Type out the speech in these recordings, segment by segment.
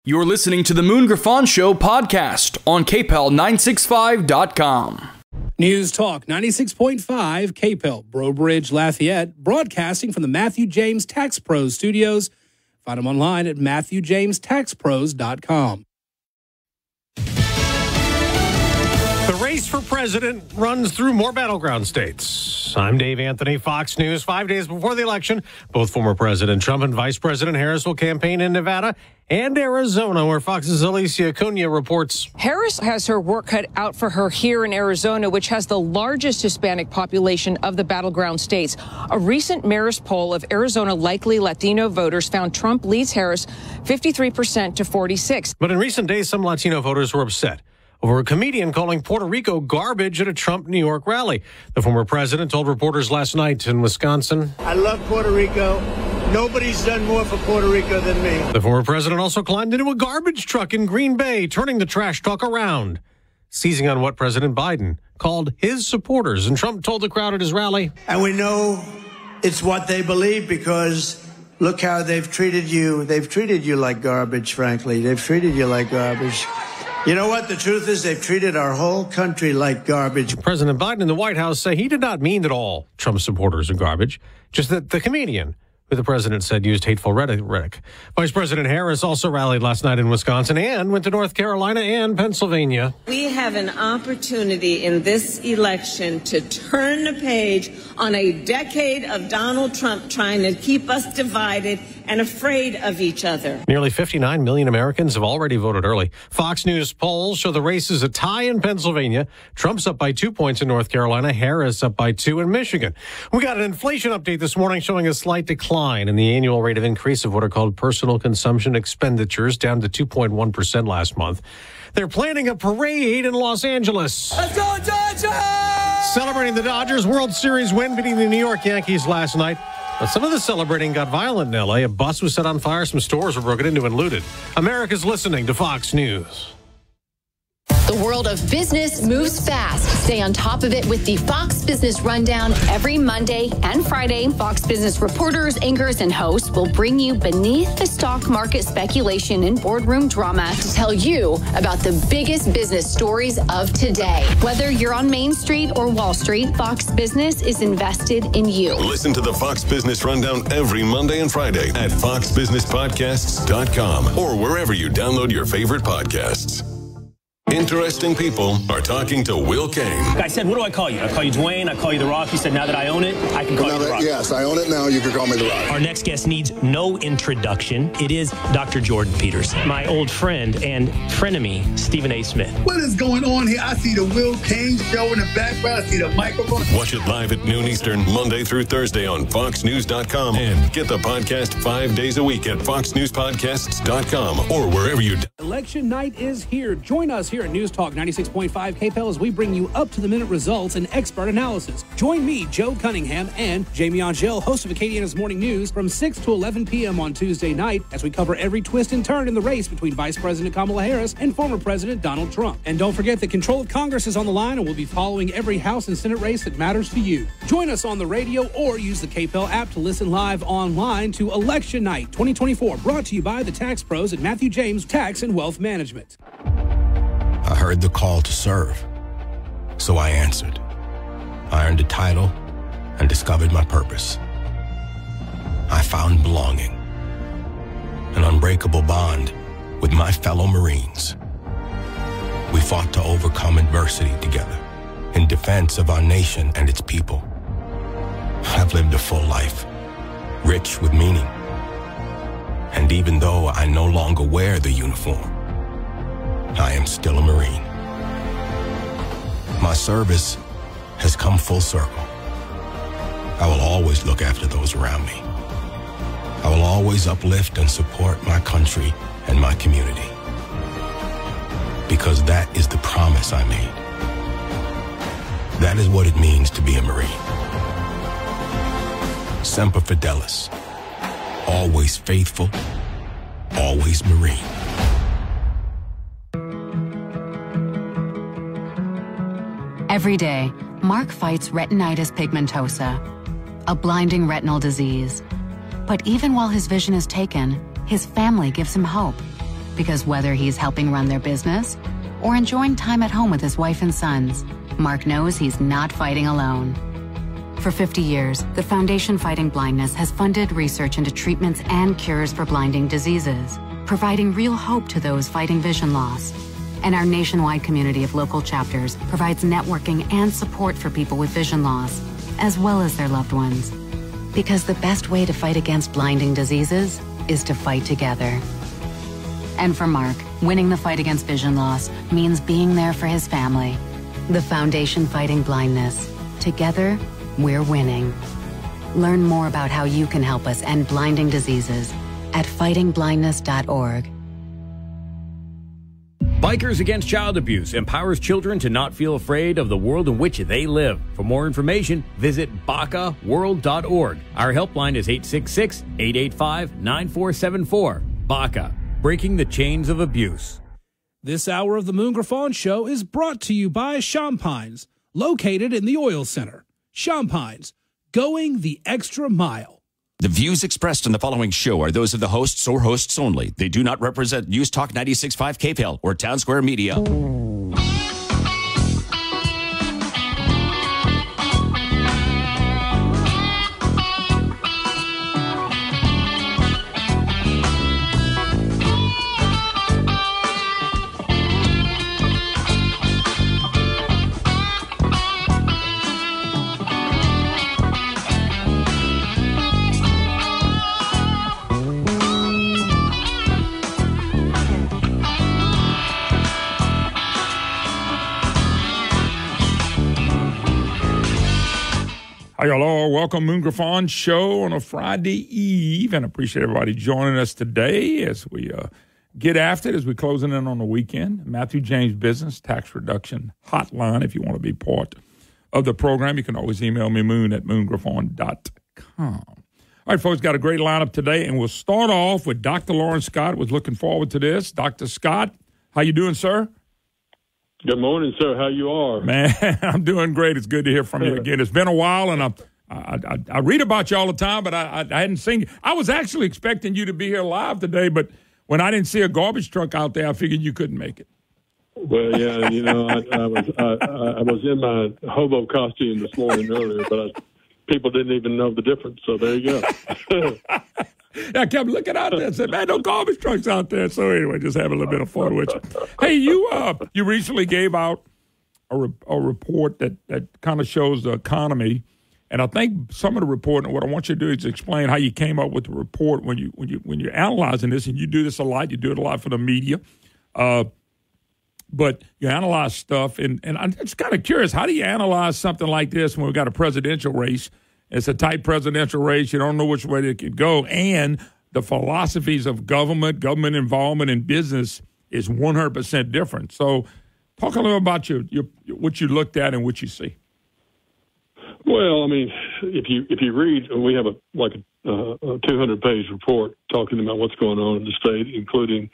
You're listening to the Moon Griffon Show podcast on KPEL965.com. News Talk 96.5 KPEL, Breaux Bridge, Lafayette, broadcasting from the Matthew James Tax Pros studios. Find them online at MatthewJamesTaxPros.com. The race for president runs through more battleground states. I'm Dave Anthony, Fox News. 5 days before the election, both former President Trump and Vice President Harris will campaign in Nevada and Arizona, where Fox's Alicia Cunha reports. Harris has her work cut out for her here in Arizona, which has the largest Hispanic population of the battleground states. A recent Marist poll of Arizona likely Latino voters found Trump leads Harris 53% to 46%. But in recent days, some Latino voters were upset over a comedian calling Puerto Rico garbage at a Trump New York rally. The former president told reporters last night in Wisconsin, I love Puerto Rico. Nobody's done more for Puerto Rico than me. The former president also climbed into a garbage truck in Green Bay, turning the trash talk around, seizing on what President Biden called his supporters. And Trump told the crowd at his rally, and we know it's what they believe because look how they've treated you. They've treated you like garbage, frankly. They've treated you like garbage. You know what? The truth is they've treated our whole country like garbage. President Biden and the White House say he did not mean that all Trump supporters are garbage, just that the comedian, who the president said used hateful rhetoric. Vice President Harris also rallied last night in Wisconsin and went to North Carolina and Pennsylvania. We have an opportunity in this election to turn the page on a decade of Donald Trump trying to keep us divided and afraid of each other. Nearly 59 million Americans have already voted early. Fox News polls show the race is a tie in Pennsylvania. Trump's up by 2 points in North Carolina. Harris up by 2 in Michigan. We got an inflation update this morning showing a slight decline in the annual rate of increase of what are called personal consumption expenditures, down to 2.1% last month. They're planning a parade in Los Angeles. Let's go, Dodgers! Celebrating the Dodgers World Series win, beating the New York Yankees last night. But some of the celebrating got violent in L.A. A bus was set on fire. Some stores were broken into and looted. America's listening to Fox News. The world of business moves fast. Stay on top of it with the Fox Business Rundown every Monday and Friday. Fox Business reporters, anchors, and hosts will bring you beneath the stock market speculation and boardroom drama to tell you about the biggest business stories of today. Whether you're on Main Street or Wall Street, Fox Business is invested in you. Listen to the Fox Business Rundown every Monday and Friday at foxbusinesspodcasts.com or wherever you download your favorite podcasts. Interesting people are talking to Will Kane. I said, what do I call you? I call you Dwayne. I call you The Rock. He said, now that I own it, I can call you The Rock. Yes, I own it now. You can call me The Rock. Our next guest needs no introduction. It is Dr. Jordan Peters, my old friend and frenemy, Stephen A. Smith. What is going on here? I see the Will Kane show in the background. I see the microphone. Watch it live at noon Eastern, Monday through Thursday on foxnews.com. And get the podcast 5 days a week at foxnewspodcasts.com or wherever you... Election night is here. Join us here at News Talk 96.5 KPEL as we bring you up-to-the-minute results and expert analysis. Join me, Joe Cunningham, and Jamie Angel, host of Acadiana's Morning News, from 6 to 11 p.m. on Tuesday night as we cover every twist and turn in the race between Vice President Kamala Harris and former President Donald Trump. And don't forget that control of Congress is on the line, and we'll be following every House and Senate race that matters to you. Join us on the radio or use the KPEL app to listen live online to Election Night 2024, brought to you by the Tax Pros at Matthew James Tax and Wealth Management. I heard the call to serve, so I answered. I earned a title and discovered my purpose. I found belonging, an unbreakable bond with my fellow Marines. We fought to overcome adversity together in defense of our nation and its people. I've lived a full life, rich with meaning. And even though I no longer wear the uniform, I am still a Marine. My service has come full circle. I will always look after those around me. I will always uplift and support my country and my community. Because that is the promise I made. That is what it means to be a Marine. Semper Fidelis. Always faithful, always Marine. Every day, Mark fights retinitis pigmentosa, a blinding retinal disease. But even while his vision is taken, his family gives him hope. Because whether he's helping run their business or enjoying time at home with his wife and sons, Mark knows he's not fighting alone. For 50 years, the Foundation Fighting Blindness has funded research into treatments and cures for blinding diseases, providing real hope to those fighting vision loss. And our nationwide community of local chapters provides networking and support for people with vision loss, as well as their loved ones. Because the best way to fight against blinding diseases is to fight together. And for Mark, winning the fight against vision loss means being there for his family. The Foundation Fighting Blindness. Together, we're winning. Learn more about how you can help us end blinding diseases at fightingblindness.org. Bikers Against Child Abuse empowers children to not feel afraid of the world in which they live. For more information, visit BACAworld.org. Our helpline is 866-885-9474. BACA, breaking the chains of abuse. This hour of the Moon Griffon Show is brought to you by Champines, located in the Oil Center. Champines, going the extra mile. The views expressed in the following show are those of the hosts or hosts only. They do not represent News Talk 96.5 KPEL or Town Square Media. Hi, hello. Welcome, Moon Griffon Show on a Friday Eve, and appreciate everybody joining us today as we get after it, as we're closing in on the weekend. Matthew James Business Tax Reduction Hotline. If you want to be part of the program, you can always email me, moon@moongriffon.com. All right, folks, got a great lineup today, and we'll start off with Dr. Lawrence Scott. Was looking forward to this. Dr. Scott, how you doing, sir? Good morning, sir. How you are? Man, I'm doing great. It's good to hear from you again. It's been a while, and I read about you all the time, but I hadn't seen you. I was actually expecting you to be here live today, but when I didn't see a garbage truck out there, I figured you couldn't make it. Well, yeah, you know, I was in my hobo costume this morning earlier, but people didn't even know the difference. So there you go. I kept looking out there and said, man, no garbage trucks out there. So anyway, just having a little bit of fun with you. Hey, you recently gave out a report that kind of shows the economy. And I think some of the report, and what I want you to do is explain how you came up with the report when you're analyzing this, and you do this a lot. You do it a lot for the media. But you analyze stuff, and I'm just kind of curious, how do you analyze something like this when we've got a presidential race? It's a tight presidential race. You don't know which way it could go. And the philosophies of government involvement in business is 100% different. So talk a little about what you looked at and what you see. Well, I mean, if you read, we have a 200-page report talking about what's going on in the state, including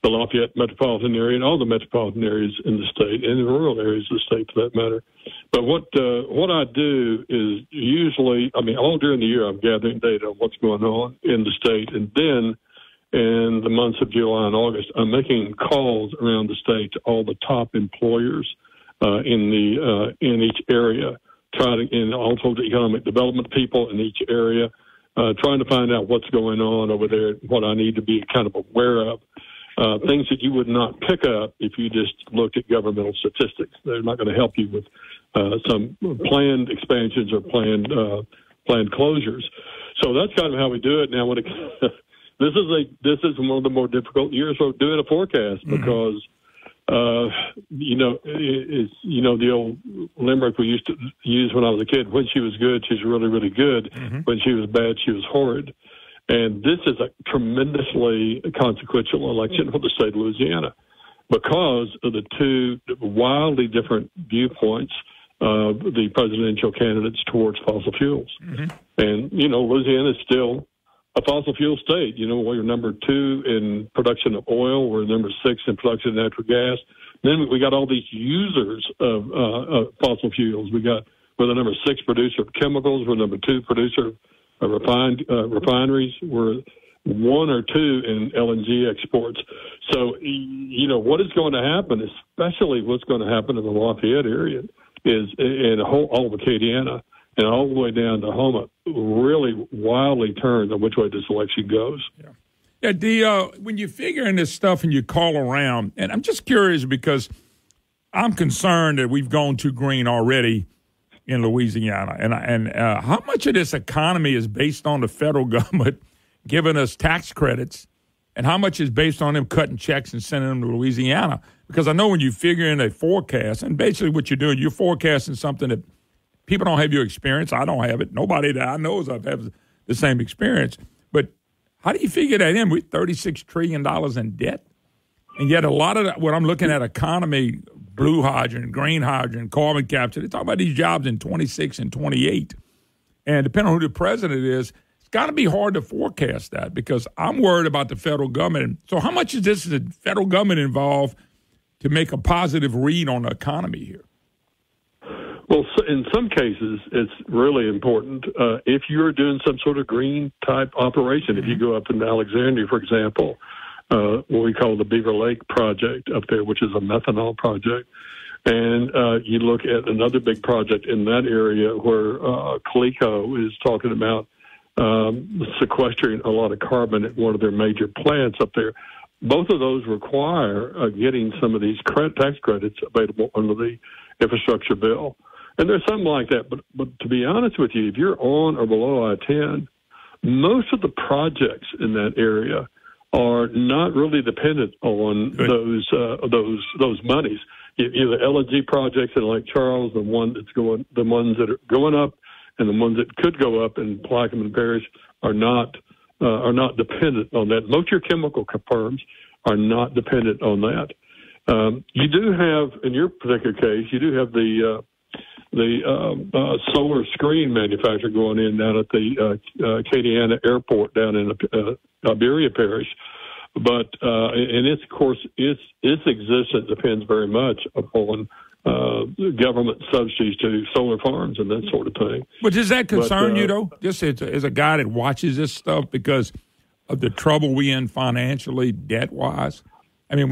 the Lafayette metropolitan area and all the metropolitan areas in the state and the rural areas of the state, for that matter. But what I do is usually, I mean, all during the year, I'm gathering data on what's going on in the state, and then in the months of July and August, I'm making calls around the state to all the top employers in each area, and also the economic development people in each area, trying to find out what's going on over there, what I need to be kind of aware of. Things that you would not pick up if you just looked at governmental statistics. They're not going to help you with some planned expansions or planned closures. So that's kind of how we do it. Now, this is one of the more difficult years for doing a forecast because the old limerick we used to use when I was a kid: when she was good, she's really, really good. Mm-hmm. When she was bad, she was horrid. And this is a tremendously consequential election for the state of Louisiana because of the two wildly different viewpoints of the presidential candidates towards fossil fuels. Mm-hmm. And, Louisiana is still a fossil fuel state. We're number 2 in production of oil. We're number 6 in production of natural gas. Then we got all these users of fossil fuels. We're the number 6 producer of chemicals. We're number 2 producer of refineries. We're one or two in LNG exports. So, what is going to happen, especially what's going to happen in the Lafayette area, is in all of Acadiana and all the way down to Houma, really wildly turn on which way this election goes. Yeah, when you're figuring this stuff and you call around, and I'm just curious because I'm concerned that we've gone too green already in Louisiana, and how much of this economy is based on the federal government giving us tax credits, and how much is based on them cutting checks and sending them to Louisiana? Because I know when you figure in a forecast, and basically what you're doing, you're forecasting something that people don't have your experience. I don't have it. Nobody that I know has the same experience. But how do you figure that in? We're $36 trillion in debt. And yet a lot of what I'm looking at economy, blue hydrogen, green hydrogen, carbon capture, they talk about these jobs in 26 and 28. And depending on who the president is, it's got to be hard to forecast that because I'm worried about the federal government. So how much is the federal government involved to make a positive read on the economy here? Well, in some cases, it's really important. If you're doing some sort of green type operation, if you go up in Alexandria, for example, what we call the Beaver Lake project up there, which is a methanol project, and you look at another big project in that area where Coleco is talking about sequestering a lot of carbon at one of their major plants up there. Both of those require getting some of these tax credits available under the infrastructure bill. And there's something like that. But to be honest with you, if you're on or below I-10, most of the projects in that area are not really dependent on those monies. The LNG projects in Lake Charles, the ones that are going up, and the ones that could go up in Plaquemine Parish are not dependent on that. Most of your chemical firms are not dependent on that. You do have, in your particular case, you do have the solar screen manufacturer going in down at the Acadiana Airport down in Iberia Parish. But and its existence depends very much upon government subsidies to solar farms and that sort of thing. But does that concern you, though? Just as a guy that watches this stuff because of the trouble we in financially, debt-wise? I mean,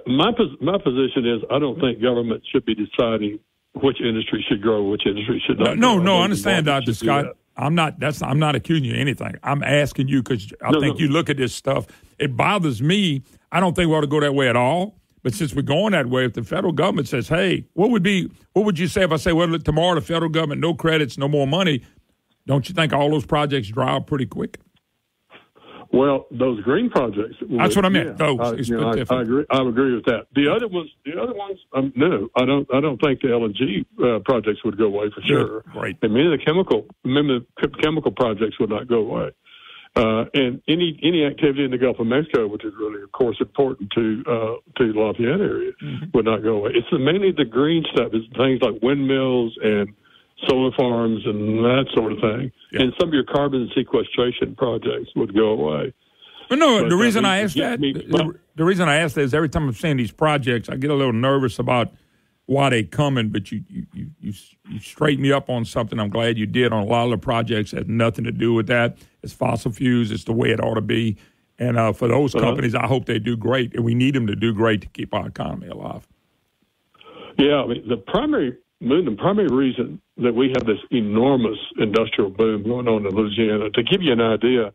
my position is I don't think government should be deciding which industry should grow, which industry should not. No, I understand, Dr. Scott. I'm not accusing you of anything. I'm asking you because I think you look at this stuff. It bothers me. I don't think we ought to go that way at all. But since we're going that way, if the federal government says, "Hey, what would you say if I say, well, look, tomorrow the federal government, no credits, no more money," don't you think all those projects dry up pretty quick? Well, those green projects. That's what I meant. Yeah, I agree. I agree with that. The other ones, no, I don't think the LNG projects would go away for sure. Right. And many of the chemical projects would not go away. And any activity in the Gulf of Mexico, which is really, of course, important to Lafayette area, would not go away. It's mainly the green stuff. It's things like windmills and solar farms and that sort of thing. Yeah. And some of your carbon sequestration projects would go away. But the reason I ask that, the reason I ask that is every time I'm seeing these projects, I get a little nervous about why they coming. But you straighten me up on something. I'm glad you did on a lot of the projects. It has nothing to do with that. It's fossil fuels. It's the way it ought to be. And for those companies, I hope they do great. And we need them to do great to keep our economy alive. Yeah, I mean, the primary reason that we have this enormous industrial boom going on in Louisiana, to give you an idea,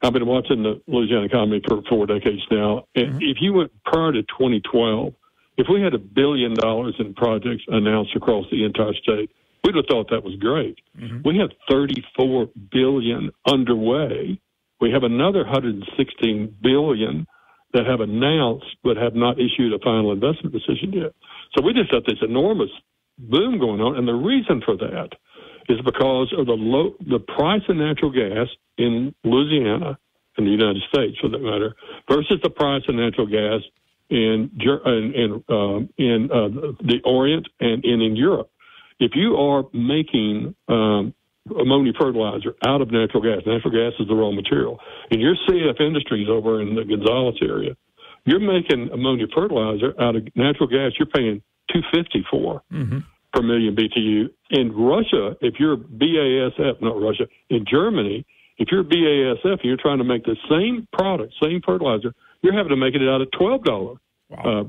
I've been watching the Louisiana economy for 4 decades now. And if you went prior to 2012, if we had $1 billion in projects announced across the entire state, we'd have thought that was great. We have $34 billion underway. We have another $116 billion that have announced but have not issued a final investment decision yet. So we just got this enormous boom going on, and the reason for that is because of the price of natural gas in Louisiana and the United States, for that matter, versus the price of natural gas in the Orient and in Europe. If you are making ammonia fertilizer out of natural gas is the raw material, and your CF Industries over in the Gonzales area, you're making ammonia fertilizer out of natural gas, you're paying $2.50 for per million BTU. In Russia, if you're BASF, not Russia, in Germany, If you're BASF and you're trying to make the same product, same fertilizer, you're having to make it out at $12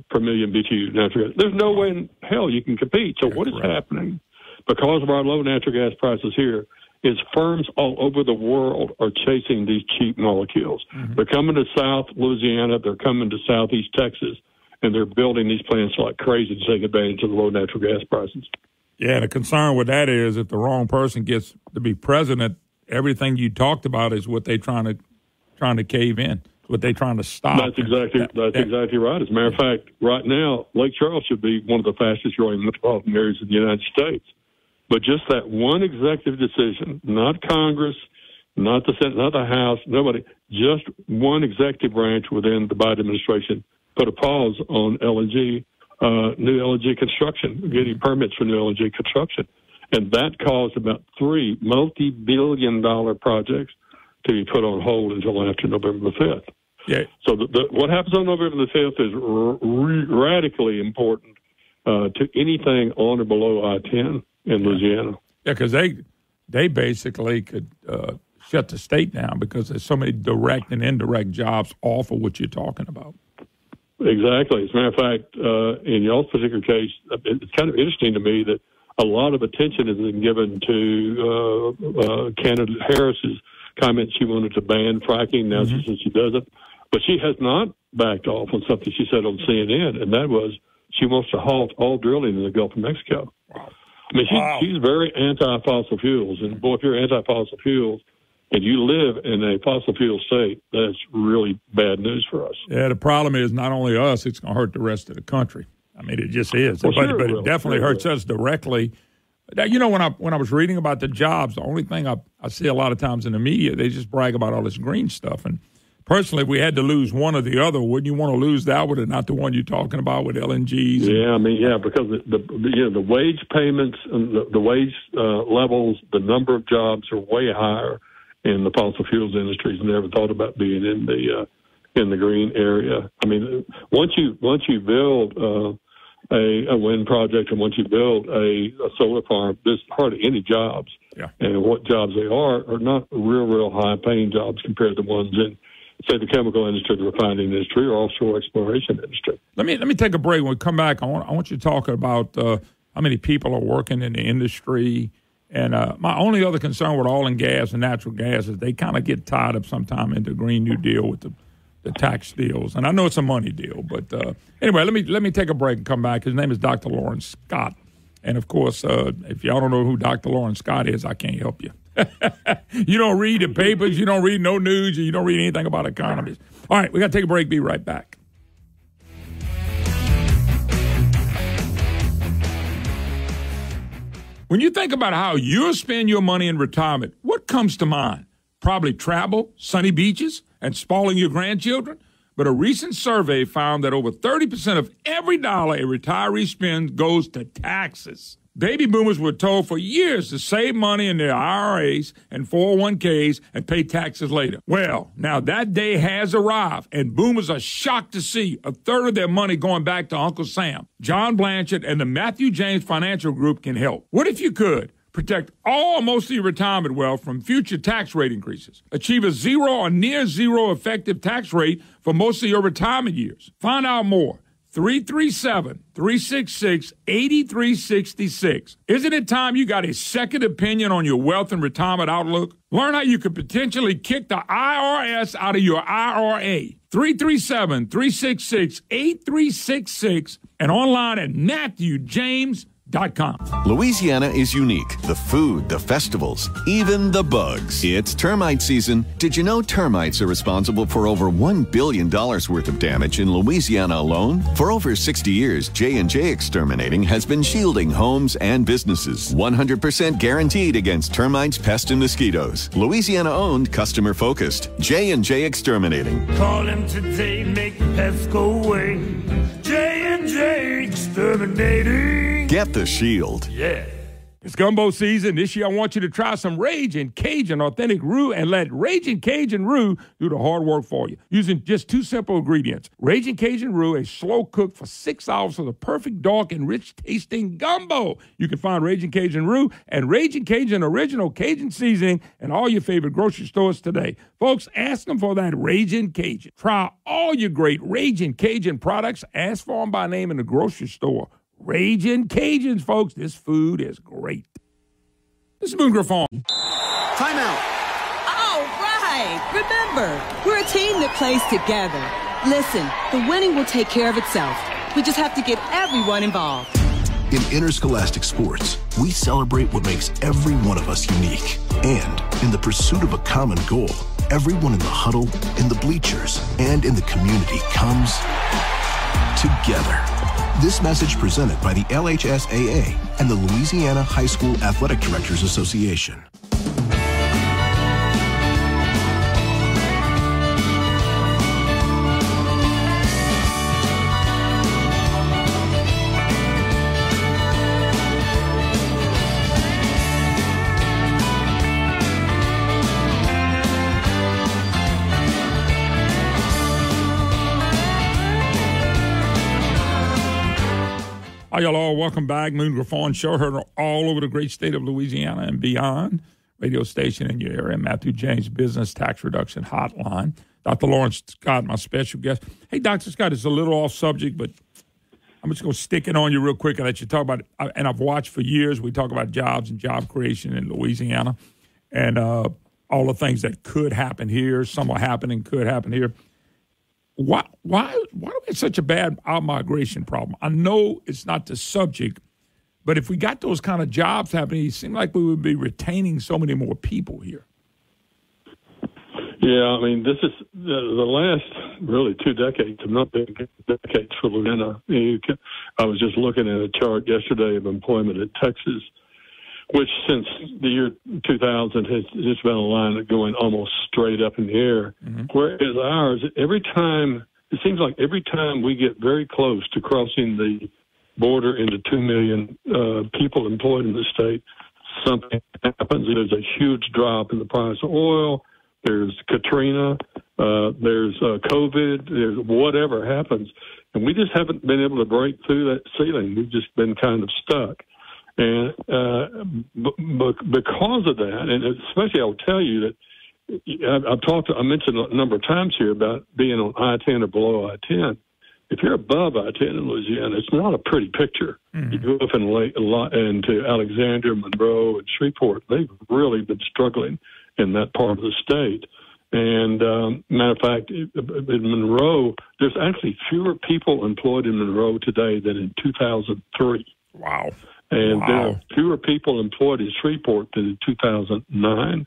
per million BTU natural gas. There's no way in hell you can compete. So what is happening because of our low natural gas prices here is firms all over the world are chasing these cheap molecules. Mm-hmm. They're coming to South Louisiana, they're coming to Southeast Texas, and they're building these plants like crazy to take advantage of the low natural gas prices. Yeah, the concern with that is if the wrong person gets to be president, everything you talked about is what they're trying to cave in, what they're trying to stop. That's exactly right. As a matter of fact, right now, Lake Charles should be one of the fastest growing metropolitan areas in the United States. But just that one executive decision, not Congress, not the Senate, not the House, nobody, just one executive branch within the Biden administration put a pause on LNG, new LNG construction, getting permits for new LNG construction. And that caused about 3 multi-billion-dollar projects to be put on hold until after November the 5th. Yeah. So what happens on November the 5th is radically important to anything on or below I-10 in Louisiana. Yeah, because they basically could shut the state down because there's so many direct and indirect jobs off of what you're talking about. Exactly. As a matter of fact, in y'all's particular case, it's kind of interesting to me that a lot of attention has been given to candidate Harris's comment she wanted to ban fracking. Now she says she doesn't. But she has not backed off on something she said on CNN, and that was she wants to halt all drilling in the Gulf of Mexico. Wow. I mean, she's very anti-fossil fuels. And, boy, if you're anti-fossil fuels and you live in a fossil fuel state, that's really bad news for us. Yeah, the problem is not only us, it's going to hurt the rest of the country. I mean, it just is. Well, but it definitely hurts us directly. Now, you know, when I was reading about the jobs, the only thing I see a lot of times in the media, they just brag about all this green stuff. And personally, if we had to lose one or the other, wouldn't you want to lose that one and not the one you're talking about with LNGs? Yeah, I mean, because the wage payments and the wage levels, the number of jobs are way higher in the fossil fuels industries. Never thought about being in the green area. I mean, once you build a wind project and once you build a solar farm, there's hardly any jobs. Yeah. And what jobs they are not real high-paying jobs compared to the ones in, say, the chemical industry, the refining industry, or offshore exploration industry. Let me take a break. When we come back, I want you to talk about how many people are working in the industry. And my only other concern with oil and gas and natural gas is they kind of get tied up sometime in the Green New Deal with the tax deals. And I know it's a money deal. But anyway, let me take a break and come back. His name is Dr. Loren Scott. And, of course, if y'all don't know who Dr. Loren Scott is, I can't help you. You don't read the papers, you don't read no news, you don't read anything about economies. All right, we got to take a break. Be right back. When you think about how you'll spend your money in retirement, what comes to mind? Probably travel, sunny beaches, and spoiling your grandchildren. But a recent survey found that over 30% of every dollar a retiree spends goes to taxes. Baby boomers were told for years to save money in their IRAs and 401ks and pay taxes later. Well, now that day has arrived, and boomers are shocked to see a third of their money going back to Uncle Sam. John Blanchard and the Matthew James Financial Group can help. What if you could? Protect all or most of your retirement wealth from future tax rate increases. Achieve a zero or near zero effective tax rate for most of your retirement years. Find out more. 337-366-8366. Isn't it time you got a second opinion on your wealth and retirement outlook? Learn how you could potentially kick the IRS out of your IRA. 337-366-8366 and online at MatthewJames.com. Louisiana is unique. The food, the festivals, even the bugs. It's termite season. Did you know termites are responsible for over $1 billion worth of damage in Louisiana alone? For over 60 years, J&J Exterminating has been shielding homes and businesses. 100% guaranteed against termites, pests, and mosquitoes. Louisiana-owned, customer-focused. J&J Exterminating. Call him today, make the pests go away. J&J Exterminating. Get the shield. Yeah. It's gumbo season. This year, I want you to try some Ragin' Cajun Authentic Roux and let Ragin' Cajun Roux do the hard work for you. Using just 2 simple ingredients. Ragin' Cajun Roux, a slow cook for 6 hours for the perfect dark and rich tasting gumbo. You can find Ragin' Cajun Roux and Ragin' Cajun Original Cajun Seasoning in all your favorite grocery stores today. Folks, ask them for that Ragin' Cajun. Try all your great Ragin' Cajun products. Ask for them by name in the grocery store. Ragin' Cajuns, folks. This food is great. This is Moon Griffon. Timeout. All right. Remember, we're a team that plays together. Listen, the winning will take care of itself. We just have to get everyone involved. In interscholastic sports, we celebrate what makes every one of us unique. And in the pursuit of a common goal, everyone in the huddle, in the bleachers, and in the community comes together. This message presented by the LHSAA and the Louisiana High School Athletic Directors Association. Hi, y'all all. Welcome back. Moon Griffon Show, heard all over the great state of Louisiana and beyond. Radio station in your area, Matthew James Business Tax Reduction Hotline. Dr. Lawrence Scott, my special guest. Hey, Dr. Scott, it's a little off subject, but I'm just going to stick it on you real quick and let you talk about it. And I've watched for years. We talk about jobs and job creation in Louisiana and all the things that could happen here. Some are happening, could happen here. Why do we have such a bad out-migration problem? I know it's not the subject, but if we got those kind of jobs happening, it seems like we would be retaining so many more people here. Yeah, I mean, this is the last really 2 decades have not been decades for Louisiana. I was just looking at a chart yesterday of employment in Texas, which since the year 2000 has just been a line going almost straight up in the air. Mm-hmm. Whereas ours, it seems like every time we get very close to crossing the border into 2 million people employed in the state, something happens. There's a huge drop in the price of oil. There's Katrina. There's COVID. There's whatever happens. And we just haven't been able to break through that ceiling. We've just been kind of stuck. And because of that, and especially I'll tell you that I mentioned a number of times here about being on I-10 or below I-10. If you're above I-10 in Louisiana, it's not a pretty picture. Mm-hmm. You go up into Alexandria, Monroe, and Shreveport. They've really been struggling in that part of the state. And matter of fact, in Monroe, there's actually fewer people employed in Monroe today than in 2003. Wow. And there are fewer people employed in Shreveport than in 2009.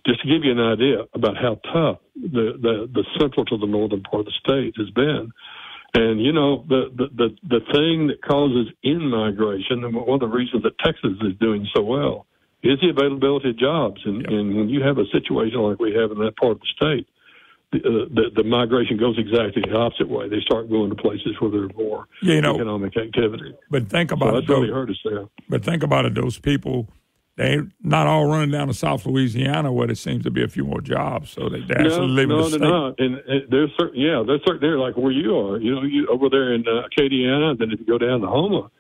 Just to give you an idea about how tough the central to the northern part of the state has been. And, you know, the thing that causes in-migration, and one of the reasons that Texas is doing so well, is the availability of jobs. And when you have a situation like we have in that part of the state, the migration goes exactly the opposite way. They start going to places where there's more economic activity. But think about that's really hurt us there. But think about it, those people, they ain't not all running down to South Louisiana where there seems to be a few more jobs. So they actually live in the state. No, they're not. And there's certain, they're like where you are. You know, you over there in Acadiana, then if you go down to Houma,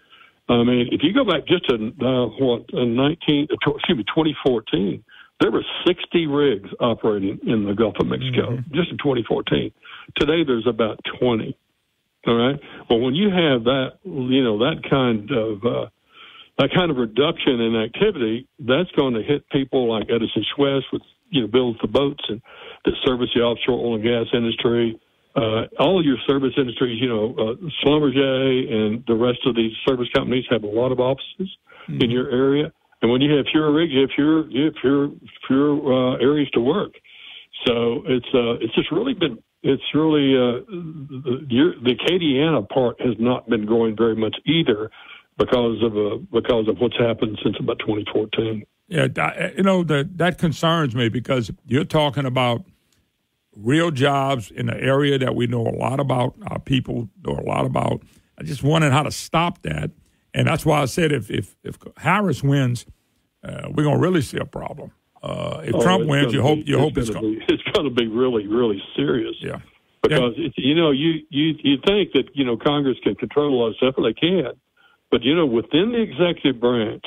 I mean, if you go back just to 2014, there were 60 rigs operating in the Gulf of Mexico just in 2014. Today, there's about 20. All right. Well, when you have that, you know, that kind of reduction in activity, that's going to hit people like Edison Schwest, with builds the boats and that service the offshore oil and gas industry. All of your service industries, Schlumberger and the rest of these service companies have a lot of offices in your area. And when you have fewer rigs, you have fewer areas to work. So it's just really been, it's really, the Acadiana part has not been growing very much either because of what's happened since about 2014. Yeah, that concerns me because you're talking about real jobs in an area that we know a lot about, our people know a lot about. I just wondering how to stop that. And that's why I said if Harris wins, we're going to really see a problem. If Trump wins, you hope it's going. It's going to be really, really serious. Yeah. Because you think that Congress can control a lot of stuff, and they can, but within the executive branch,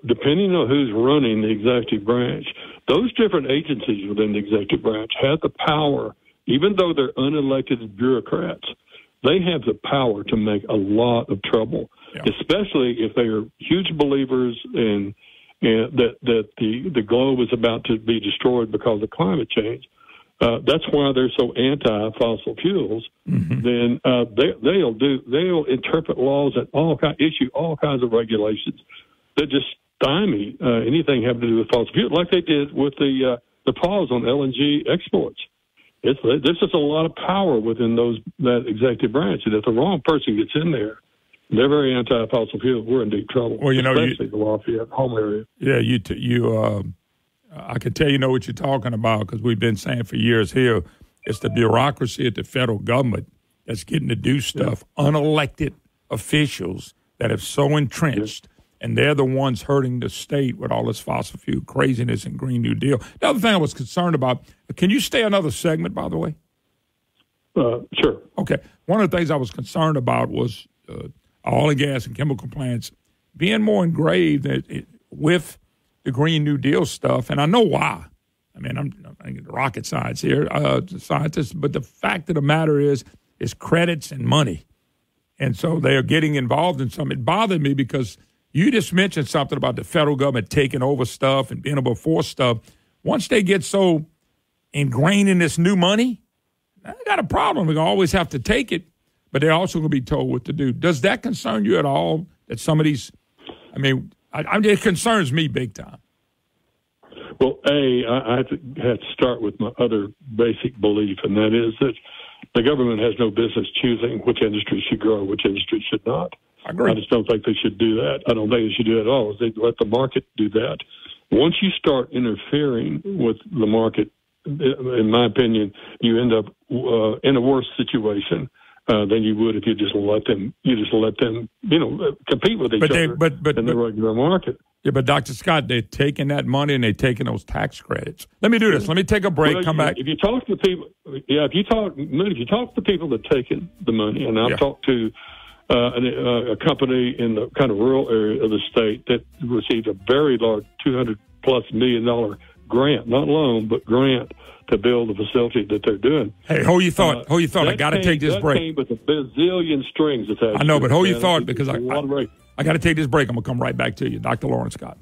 depending on who's running the executive branch, those different agencies within the executive branch have the power, even though they're unelected bureaucrats, they have the power to make a lot of trouble, especially if they are huge believers in that the globe is about to be destroyed because of climate change. That's why they're so anti-fossil fuels. Mm-hmm. Then they'll interpret laws and issue all kinds of regulations that just stymie anything having to do with fossil fuels, like they did with the pause on LNG exports. There's just a lot of power within that executive branch, and if the wrong person gets in there, they're very anti-fossil fuels. We're in deep trouble. Well, especially the Lafayette home area. Yeah, I can tell you know what you're talking about because we've been saying for years here, it's the bureaucracy at the federal government that's getting to do stuff. Unelected officials that have so entrenched, and they're the ones hurting the state with all this fossil fuel craziness and Green New Deal. The other thing I was concerned about, can you stay another segment, by the way? Sure. Okay. One of the things I was concerned about was oil and gas and chemical plants being more engraved with the Green New Deal stuff, and I know why. I mean, I'm rocket science here, scientists, but the fact of the matter is credits and money. And so they are getting involved in something. It bothered me because you just mentioned something about the federal government taking over stuff and being able to force stuff. Once they get so ingrained in this new money, they got a problem. They're going to always have to take it, but they're also going to be told what to do. Does that concern you at all, that some of these, it concerns me big time. Well, I have to start with my other basic belief, and that is that the government has no business choosing which industry should grow, which industry should not. I agree. I just don't think they should do that. I don't think they should do that at all. They let the market do that. Once you start interfering with the market, in my opinion, you end up in a worse situation than you would if you just let them. Compete with each other in the regular market. Yeah, but Dr. Scott, they're taking that money and they're taking those tax credits. Let me do this. Let me take a break. Come back. If you talk to people, if you talk to the people that are taking the money, and I've talked to a company in the kind of rural area of the state that received a very large $200+ million grant, not loan, but grant to build the facility that they're doing. Hey, hold your thought. I got to take this break. That came with a bazillion strings attached. I know, but hold your thought because I got to take this break. I'm going to come right back to you. Dr. Lawrence Scott.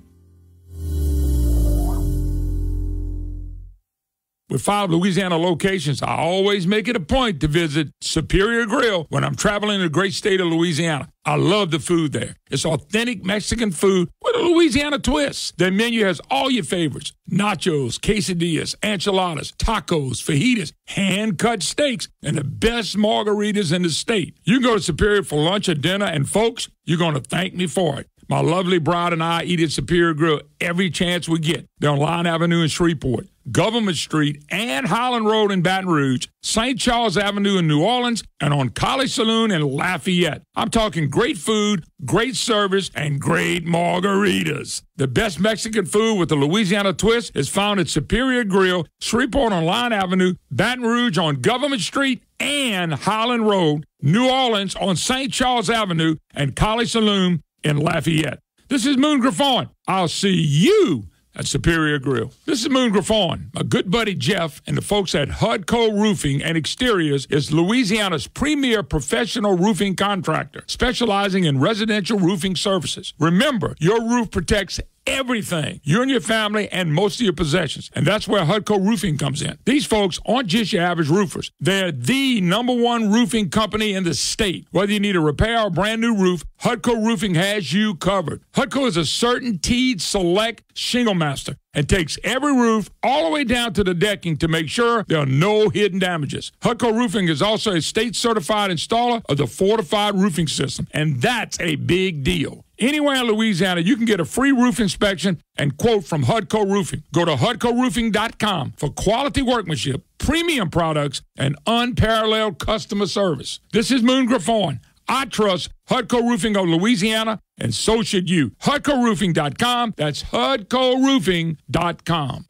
With 5 Louisiana locations, I always make it a point to visit Superior Grill when I'm traveling in the great state of Louisiana. I love the food there. It's authentic Mexican food with a Louisiana twist. Their menu has all your favorites: nachos, quesadillas, enchiladas, tacos, fajitas, hand-cut steaks, and the best margaritas in the state. You can go to Superior for lunch or dinner, and folks, you're going to thank me for it. My lovely bride and I eat at Superior Grill every chance we get. They're on Line Avenue in Shreveport, Government Street and Highland Road in Baton Rouge, St. Charles Avenue in New Orleans, and on College Saloon in Lafayette. I'm talking great food, great service, and great margaritas. The best Mexican food with the Louisiana twist is found at Superior Grill, Shreveport on Line Avenue, Baton Rouge on Government Street and Highland Road, New Orleans on St. Charles Avenue, and College Saloon in Lafayette. This is Moon Griffon. I'll see you at Superior Grill. This is Moon Griffon. My good buddy Jeff and the folks at Hudco Roofing and Exteriors is Louisiana's premier professional roofing contractor, specializing in residential roofing services. Remember, your roof protects everything, you and your family, and most of your possessions. And that's where Hudco Roofing comes in. These folks aren't just your average roofers. They're the #1 roofing company in the state. Whether you need a repair or brand new roof, Hudco Roofing has you covered. Hudco is a CertainTeed Select Shingle Master and takes every roof all the way down to the decking to make sure there are no hidden damages. Hudco Roofing is also a state-certified installer of the Fortified Roofing System, and that's a big deal. Anywhere in Louisiana, you can get a free roof inspection and quote from Hudco Roofing. Go to HudcoRoofing.com for quality workmanship, premium products, and unparalleled customer service. This is Moon Griffon. I trust Hudco Roofing of Louisiana, and so should you. HudcoRoofing.com. That's HudcoRoofing.com.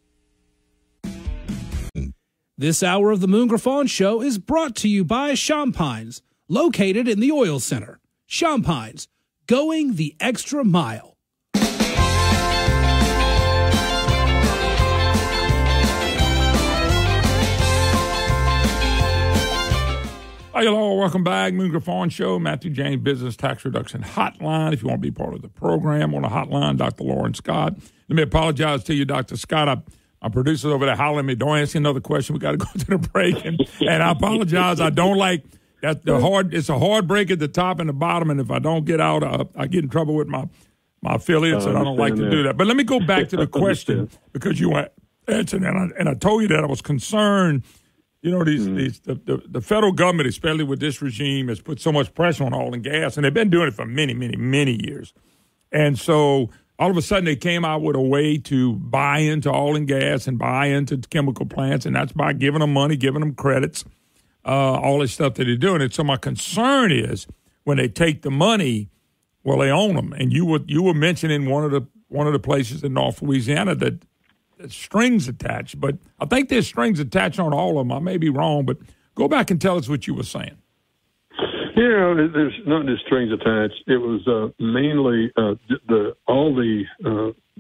This hour of the Moon Griffon Show is brought to you by Champagnes, located in the Oil Center. Champagnes, going the extra mile. Hi, hello, welcome back. Moon Griffon Show, Matthew James Business Tax Reduction Hotline. If you want to be part of the program on the hotline, Dr. Lauren Scott. Let me apologize to you, Dr. Scott. Our producers over there hollering at me, don't ask another question. We got to go to the break. And I apologize. I don't like that. It's a hard break at the top and the bottom. And if I don't get out, I get in trouble with my affiliates, and I don't like to do that. But let me go back to the question because you answered, and I told you that I was concerned. You know, the federal government, especially with this regime, has put so much pressure on oil and gas, and they've been doing it for many, many, many years. And so all of a sudden they came out with a way to buy into oil and gas and buy into chemical plants, and that's by giving them money, giving them credits, all this stuff that they're doing. And so my concern is when they take the money, well, they own them. And you were mentioning one of the places in North Louisiana that strings attached, but I think there's strings attached on all of them. I may be wrong, but go back and tell us what you were saying. Yeah, there's not just strings attached. It was mainly all the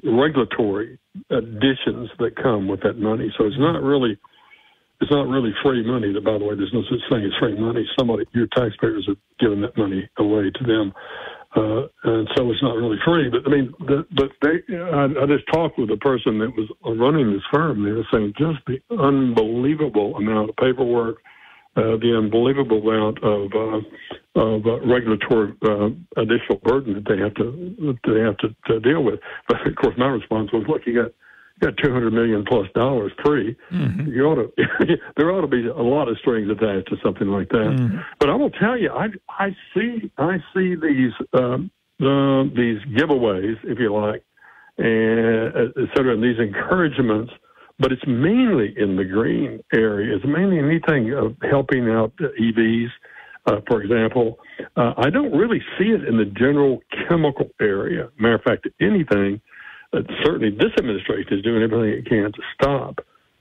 regulatory additions that come with that money. So it's not really free money. By the way, there's no such thing as free money. Your taxpayers are giving that money away to them. And so it's not really free. But I mean, I just talked with a person that was running this firm. They were saying just the unbelievable amount of paperwork, the unbelievable amount of regulatory additional burden that they have to deal with. But of course, my response was, look, you got $200 million plus free. Mm-hmm. There ought to be a lot of strings attached to something like that. Mm-hmm. But I will tell you, I see these giveaways, if you like, and et cetera, and these encouragements. But it's mainly in the green area. It's mainly anything of helping out EVs, for example. I don't really see it in the general chemical area. Matter of fact, anything. Certainly, this administration is doing everything it can to stop.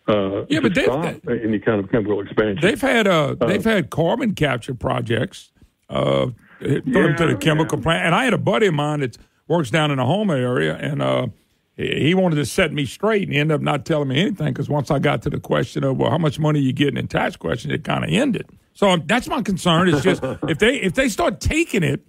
Any kind of chemical expansion. They've had carbon capture projects to the chemical plant, and I had a buddy of mine that works down in the Houma area, and he wanted to set me straight, and he ended up not telling me anything because once I got to the question of how much money you getting in tax questions, it kind of ended. So that's my concern. It's just if they start taking it,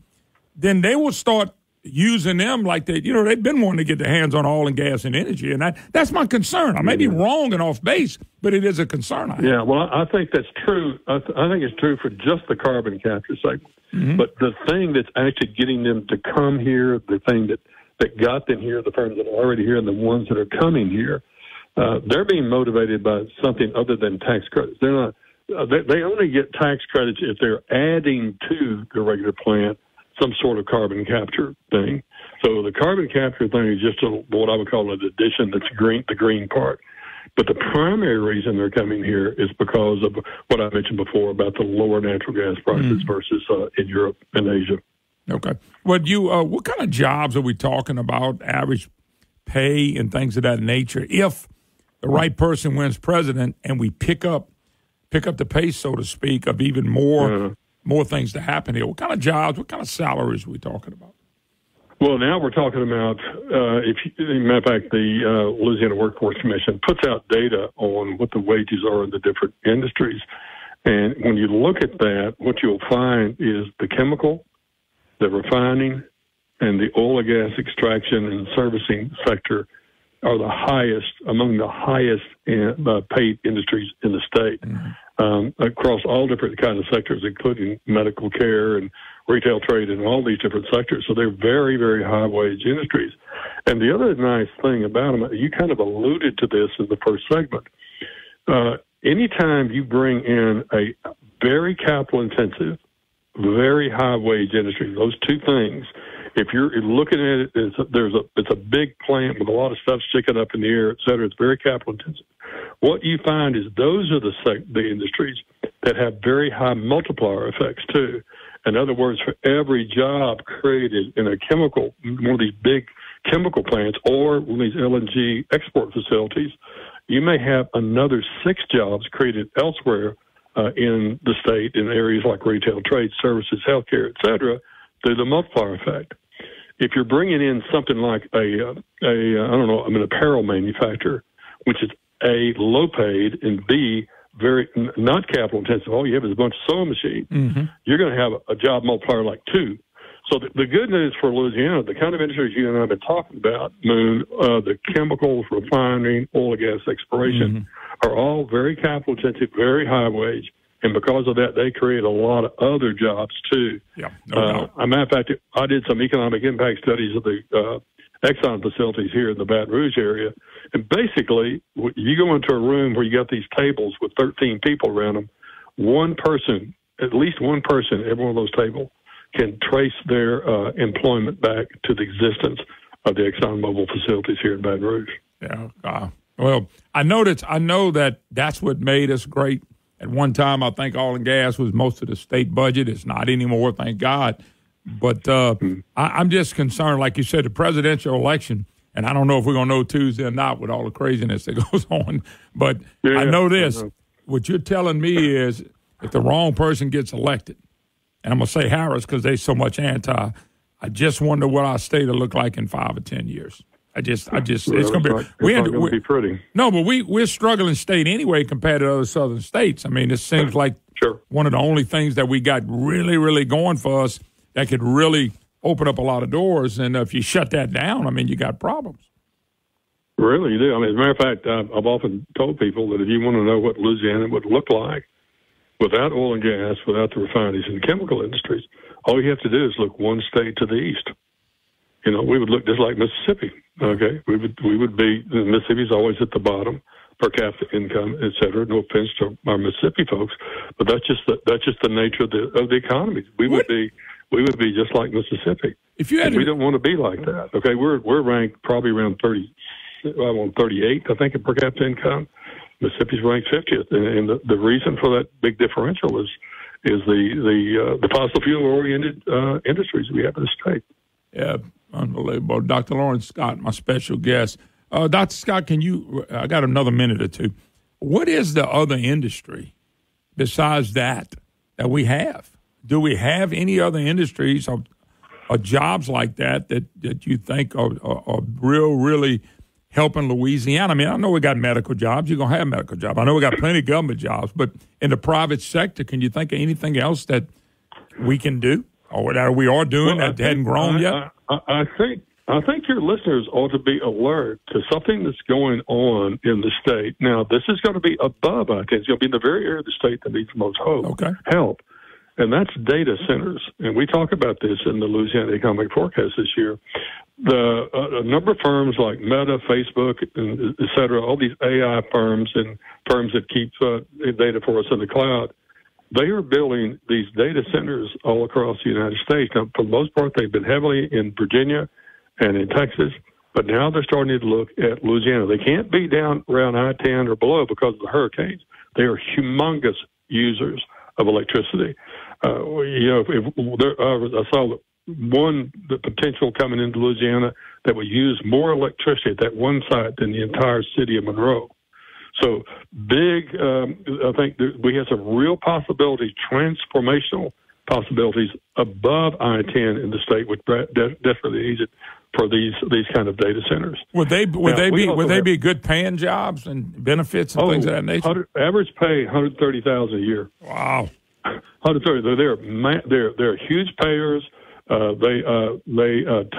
then they will start using them like they've been wanting to get their hands on oil and gas and energy, and that's my concern. I may be wrong and off base, but it is a concern. Yeah, well, I think that's true. I think it's true for just the carbon capture segment. Mm-hmm. But the thing that's actually getting them to come here, the thing that got them here, the firms that are already here, and the ones that are coming here, they're being motivated by something other than tax credits. They're not. They only get tax credits if they're adding to the regular plant some sort of carbon capture thing. So the carbon capture thing is just what I would call an addition that's the green part. But the primary reason they're coming here is because of what I mentioned before about the lower natural gas prices versus in Europe and Asia. Okay. Well, what kind of jobs are we talking about, average pay and things of that nature, if the right person wins president and we pick up the pace, so to speak, of even more things to happen here? What kind of jobs, what kind of salaries are we talking about? Well, now we're talking about, as a matter of fact, the Louisiana Workforce Commission puts out data on what the wages are in the different industries. And when you look at that, what you'll find is the chemical, the refining, and the oil and gas extraction and servicing sector are among the highest paid industries in the state. Across all different kinds of sectors, including medical care and retail trade and all these different sectors. So they're very, very high-wage industries. And the other nice thing about them, you kind of alluded to this in the first segment, anytime you bring in a very capital-intensive, very high-wage industry, those two things, if you're looking at it, it's a big plant with a lot of stuff sticking up in the air, et cetera. It's very capital-intensive. What you find is those are the industries that have very high multiplier effects too. In other words, for every job created in a chemical, one of these big chemical plants or one of these LNG export facilities, you may have another 6 jobs created elsewhere in the state in areas like retail, trade, services, healthcare, et cetera, through the multiplier effect. If you're bringing in something like an apparel manufacturer, which is A, low paid, and B, very not capital intensive, all you have is a bunch of sewing machines, you're going to have a job multiplier like 2. So the good news for Louisiana, the kind of industries you and I have been talking about, Moon, the chemicals, refining, oil and gas exploration, are all very capital intensive, very high wage. And because of that, they create a lot of other jobs, too. Yeah, as a matter of fact, I did some economic impact studies of the Exxon facilities here in the Baton Rouge area. And basically, you go into a room where you got these tables with 13 people around them, at least one person at every one of those tables can trace their employment back to the existence of the ExxonMobil facilities here in Baton Rouge. Yeah. Well, I know that that's what made us great. At one time, I think oil and gas was most of the state budget. It's not anymore, thank God. But I'm just concerned, like you said, the presidential election, and I don't know if we're going to know Tuesday or not with all the craziness that goes on. But I know this. What you're telling me is if the wrong person gets elected, and I'm going to say Harris because there's so much anti, I just wonder what our state will look like in 5 or 10 years. It's going to be pretty. No, but we're struggling state anyway compared to other southern states. I mean, it seems like one of the only things that we got really, really going for us that could really open up a lot of doors. And if you shut that down, I mean, you got problems. Really, you do. I mean, as a matter of fact, I've often told people that if you want to know what Louisiana would look like without oil and gas, without the refineries and the chemical industries, all you have to do is look one state to the east. You know, we would look just like Mississippi. Okay, we would be. Mississippi's always at the bottom, per capita income, et cetera. No offense to our Mississippi folks, but that's just the nature of the economy. We would be just like Mississippi. We don't want to be like that. Okay, we're ranked probably around 38, I think, in per capita income. Mississippi's ranked 50th, and the reason for that big differential is the fossil fuel oriented industries we have in the state. Yeah. Unbelievable. Dr. Lawrence Scott, my special guest. Dr. Scott, I got another minute or two. What is the other industry besides that we have? Do we have any other industries or jobs like that you think are really helping Louisiana? I mean, I know we got medical jobs. You're going to have medical jobs. I know we got plenty of government jobs. But in the private sector, can you think of anything else that we can do or that we are doing that hadn't grown yet? I think your listeners ought to be alert to something that's going on in the state. Now, this is going to be above, I think. It's going to be in the very area of the state that needs the most help, and that's data centers. And we talk about this in the Louisiana Economic Forecast this year. A number of firms like Meta, Facebook, and et cetera, all these AI firms and firms that keep data for us in the cloud, they are building these data centers all across the United States. Now, for the most part, they've been heavily in Virginia and in Texas, but now they're starting to look at Louisiana. They can't be down around I-10 or below because of the hurricanes. They are humongous users of electricity. I saw the potential coming into Louisiana that would use more electricity at that one site than the entire city of Monroe. So big, I think we have some real possibilities, transformational possibilities above I-10 in the state, which definitely needs it for these kind of data centers. Would they be good paying jobs and benefits and things of that nature? Average pay $130,000 a year. Wow, $130,000. They're huge payers. They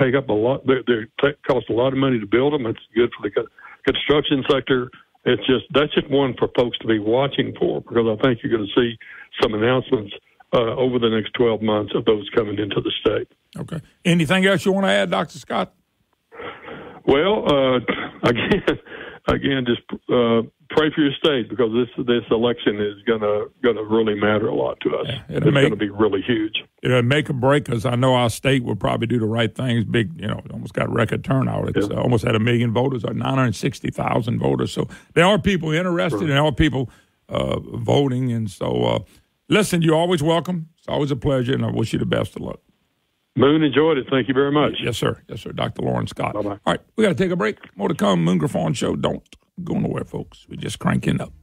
take up a lot. They cost a lot of money to build them. It's good for the construction sector. That's just one for folks to be watching for, because I think you're going to see some announcements over the next 12 months of those coming into the state. Okay. Anything else you want to add, Dr. Scott? Well, again, just pray for your state, because this election is gonna really matter a lot to us. Yeah, it's going to be really huge. It'll make or break, because I know our state will probably do the right things. Big, almost got record turnout. It's almost had 1 million voters, or 960,000 voters. So there are people interested, and there are people voting. And so, listen, you're always welcome. It's always a pleasure, and I wish you the best of luck. Moon, enjoyed it. Thank you very much. Yes, sir. Yes, sir. Dr. Lawrence Scott. Bye-bye. All right, we got to take a break. More to come. Moon Griffon Show. Don't go nowhere, folks. We're just cranking up.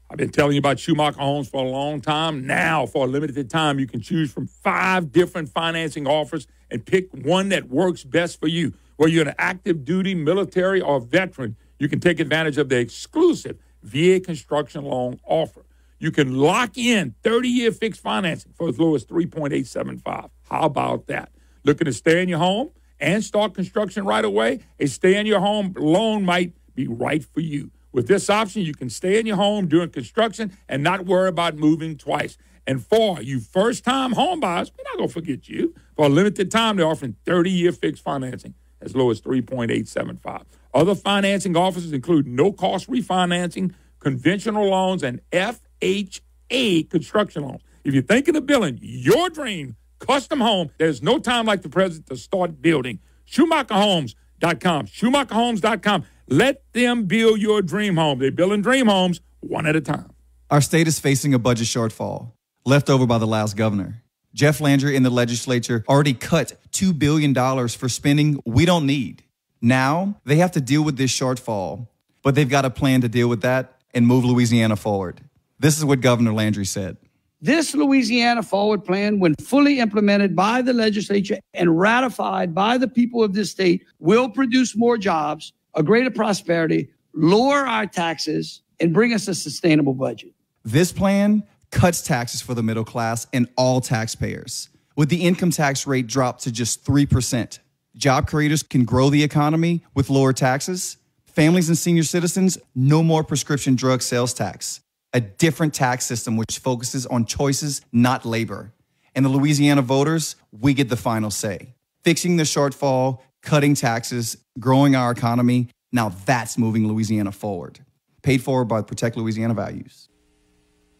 I've been telling you about Schumacher Homes for a long time. Now, for a limited time, you can choose from 5 different financing offers and pick one that works best for you. Whether you're an active duty, military, or veteran, you can take advantage of the exclusive VA construction loan offer. You can lock in 30-year fixed financing for as low as 3.875. How about that? Looking to stay in your home and start construction right away? A stay-in-your-home loan might be right for you. With this option, you can stay in your home during construction and not worry about moving twice. And for you first-time home buyers, we're not going to forget you. For a limited time, they're offering 30-year fixed financing as low as 3.875. Other financing offers include no-cost refinancing, conventional loans, and FHA construction loans. If you're thinking of building your dream custom home, there's no time like the present to start building. SchumacherHomes.com. SchumacherHomes.com. Let them build your dream home. They're building dream homes one at a time. Our state is facing a budget shortfall, left over by the last governor. Jeff Landry and the legislature already cut $2 billion for spending we don't need. Now they have to deal with this shortfall, but they've got a plan to deal with that and move Louisiana forward. This is what Governor Landry said. This Louisiana Forward Plan, when fully implemented by the legislature and ratified by the people of this state, will produce more jobs, a greater prosperity, lower our taxes, and bring us a sustainable budget. This plan cuts taxes for the middle class and all taxpayers, with the income tax rate dropped to just 3%. Job creators can grow the economy with lower taxes. Families and senior citizens, no more prescription drug sales tax. A different tax system which focuses on choices, not labor. And the Louisiana voters, we get the final say. Fixing the shortfall, cutting taxes, growing our economy, now that's moving Louisiana forward. Paid for by Protect Louisiana Values.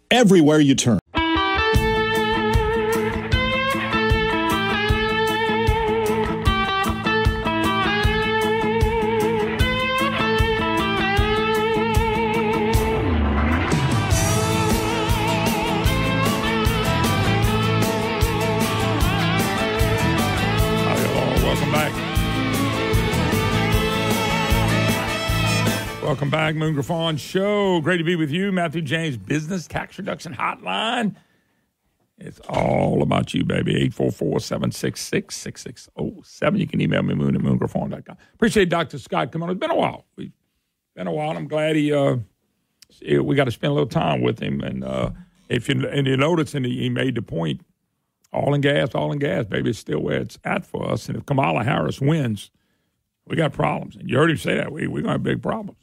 Everywhere you turn. Welcome back, Moon Griffon Show. Great to be with you. Matthew James Business Tax Reduction Hotline. It's all about you, baby. 844-766-6607. You can email me, moon@moongriffon.com. Appreciate Dr. Scott coming on. It's been a while. I'm glad we got to spend a little time with him. And if you notice, and he made the point, all in gas, baby, it's still where it's at for us. And if Kamala Harris wins, we got problems. And you heard him say that. We're going to have big problems.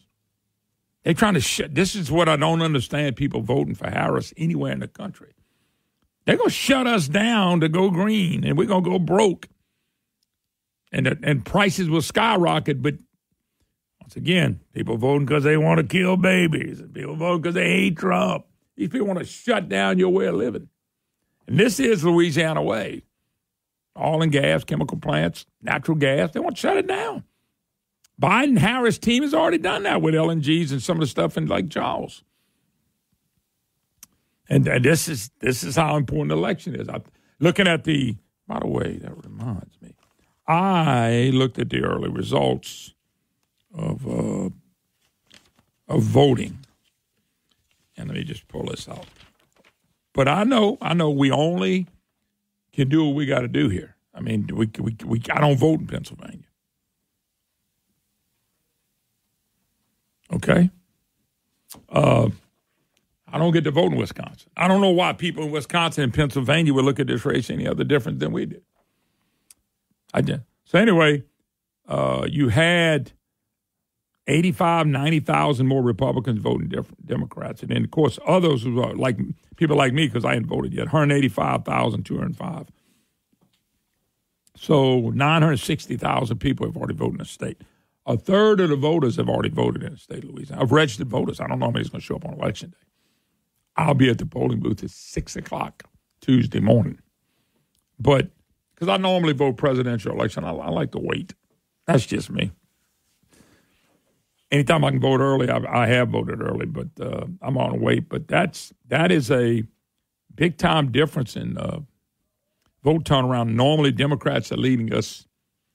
They're trying to shut. This is what I don't understand, people voting for Harris anywhere in the country. They're going to shut us down to go green, and we're going to go broke. And prices will skyrocket. But once again, people voting because they want to kill babies. And people voting because they hate Trump. These people want to shut down your way of living. And this is Louisiana way. All in gas, chemical plants, natural gas. They want to shut it down. Biden-Harris team has already done that with LNGs and some of the stuff in Lake Charles. And this is how important the election is. Looking at by the way, that reminds me. I looked at the early results of voting. And let me just pull this out. But I know we only can do what we got to do here. I mean, I don't vote in Pennsylvania. Okay? I don't get to vote in Wisconsin. I don't know why people in Wisconsin and Pennsylvania would look at this race any other different than we did. I did. So anyway, you had 85, 90,000 more Republicans voting Democrats. And then, of course, others who are like people like me, because I hadn't voted yet, 185,205 So 960,000 people have already voted in the state. A third of the voters have already voted in the state of Louisiana. Of registered voters. I don't know how many's going to show up on Election Day. I'll be at the polling booth at 6 o'clock Tuesday morning. But because I normally vote presidential election, I like to wait. That's just me. Anytime I can vote early, I have voted early, but I'm on wait. But that is a big-time difference in vote turnaround. Normally, Democrats are leading us.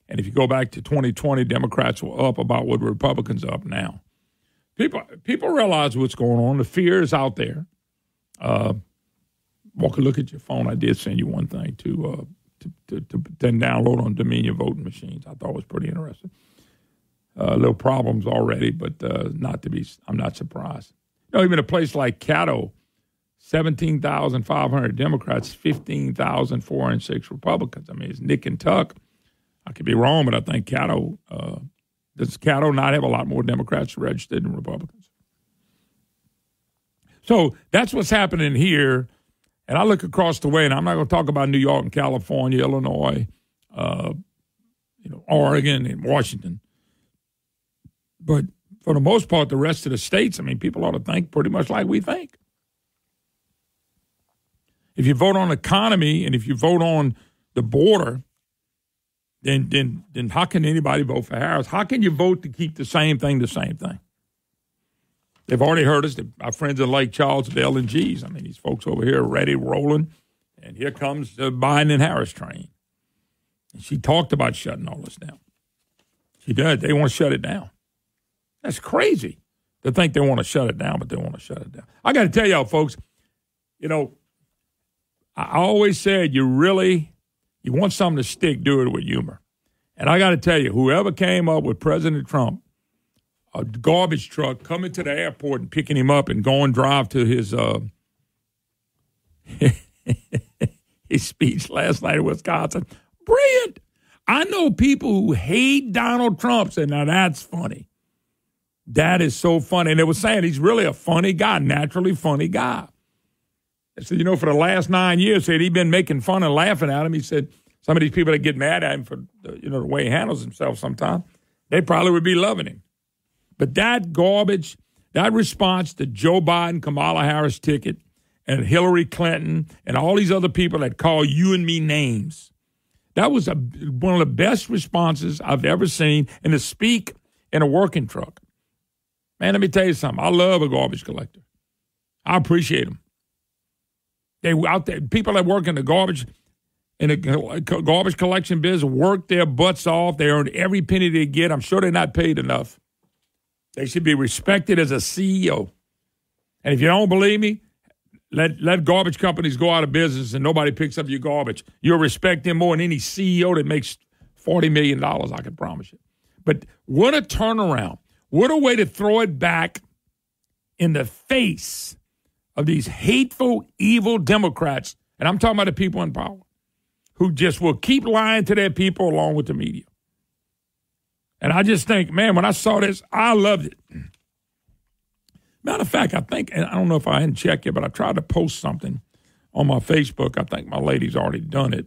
And if you go back to 2020, Democrats were up about what Republicans are up now. People realize what's going on. The fear is out there. Walker, look at your phone. I did send you one thing to download on Dominion voting machines. I thought it was pretty interesting. Little problems already, but I'm not surprised. You know, even a place like Caddo, 17,500 Democrats, 15,406 Republicans. I mean, it's nick and tuck. I could be wrong, but I think Caddo, does Caddo not have a lot more Democrats registered than Republicans? So that's what's happening here. And I look across the way, and I'm not going to talk about New York and California, Illinois, Oregon and Washington. But for the most part, the rest of the states, I mean, people ought to think pretty much like we think. If you vote on economy and if you vote on the border, then how can anybody vote for Harris? How can you vote to keep the same thing the same thing? They've already heard us. Our friends in Lake Charles at the LNGs. I mean, these folks over here are ready, rolling. And here comes the Biden and Harris train. And she talked about shutting all this down. She did. They want to shut it down. That's crazy to think they want to shut it down, but they want to shut it down. I got to tell y'all, folks, I always said you want something to stick, do it with humor. And I got to tell you, whoever came up with President Trump, a garbage truck coming to the airport and picking him up and going drive to his his speech last night in Wisconsin. Brilliant. I know people who hate Donald Trump say, now that's funny. That is so funny. And they were saying he's really a funny guy, naturally funny guy. They said, for the last 9 years, said he'd been making fun and laughing at him. He said some of these people that get mad at him for the way he handles himself sometimes, they probably would be loving him. But that garbage, that response to Joe Biden, Kamala Harris ticket, and Hillary Clinton, and all these other people that call you and me names, that was one of the best responses I've ever seen. And to speak in a working truck. Man, let me tell you something. I love a garbage collector. I appreciate them. They out there, people that work in the garbage collection business work their butts off. They earn every penny they get. I'm sure they're not paid enough. They should be respected as a CEO. And if you don't believe me, let garbage companies go out of business and nobody picks up your garbage. You'll respect them more than any CEO that makes $40 million, I can promise you. But what a turnaround. What a way to throw it back in the face of these hateful, evil Democrats, and I'm talking about the people in power, who just will keep lying to their people along with the media. And I just think, man, when I saw this, I loved it. Matter of fact, I think, and I don't know if I hadn't checked it, but I tried to post something on my Facebook. I think my lady's already done it,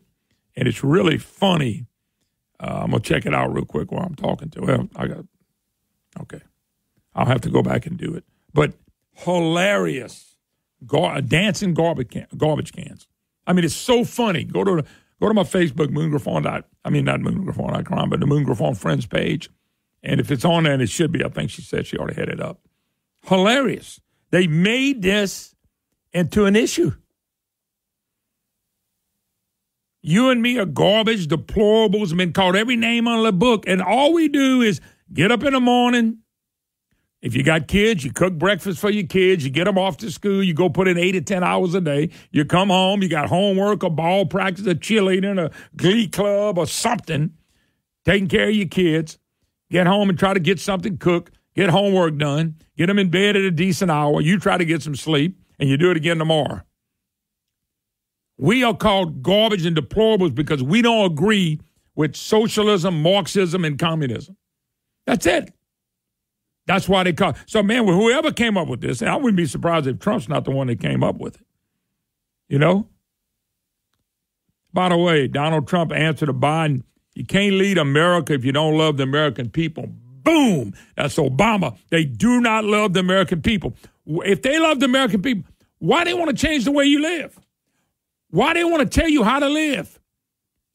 and it's really funny. I'm going to check it out real quick while I'm talking to her. Okay. I'll have to go back and do it. But hilarious. Dancing garbage cans. I mean, it's so funny. Go to my Facebook, Moon Griffon. Not Moon Griffon.com, but the Moon Griffon Friends page. And if it's on there, and it should be, I think she said she already had it up. Hilarious. They made this into an issue. You and me are garbage, deplorables, have been called every name on the book. And all we do is get up in the morning. If you got kids, you cook breakfast for your kids. You get them off to school. You go put in 8 to 10 hours a day. You come home. You got homework, a ball practice, a cheerleading, a glee club, or something. Taking care of your kids. Get home and try to get something cooked. Get homework done. Get them in bed at a decent hour. You try to get some sleep, and you do it again tomorrow. We are called garbage and deplorables because we don't agree with socialism, Marxism, and communism. That's it. That's why they call it. So, man, whoever came up with this, and I wouldn't be surprised if Trump's not the one that came up with it. By the way, Donald Trump answered to Biden, you can't lead America if you don't love the American people. Boom. That's Obama. They do not love the American people. If they love the American people, why do they want to change the way you live? Why do they want to tell you how to live?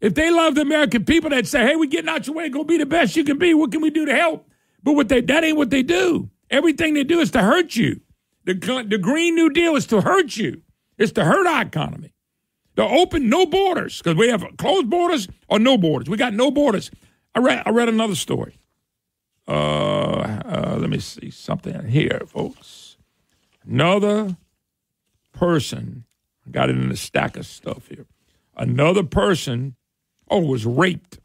If they love the American people, they'd say, hey, we're getting out your way. Go be the best you can be. What can we do to help? But that ain't what they do. Everything they do is to hurt you. The Green New Deal is to hurt you. It's to hurt our economy. To open no borders, because we have closed borders or no borders. We got no borders. I read another story. Let me see something here, folks. Another person, I got it in a stack of stuff here. Another person, was raped.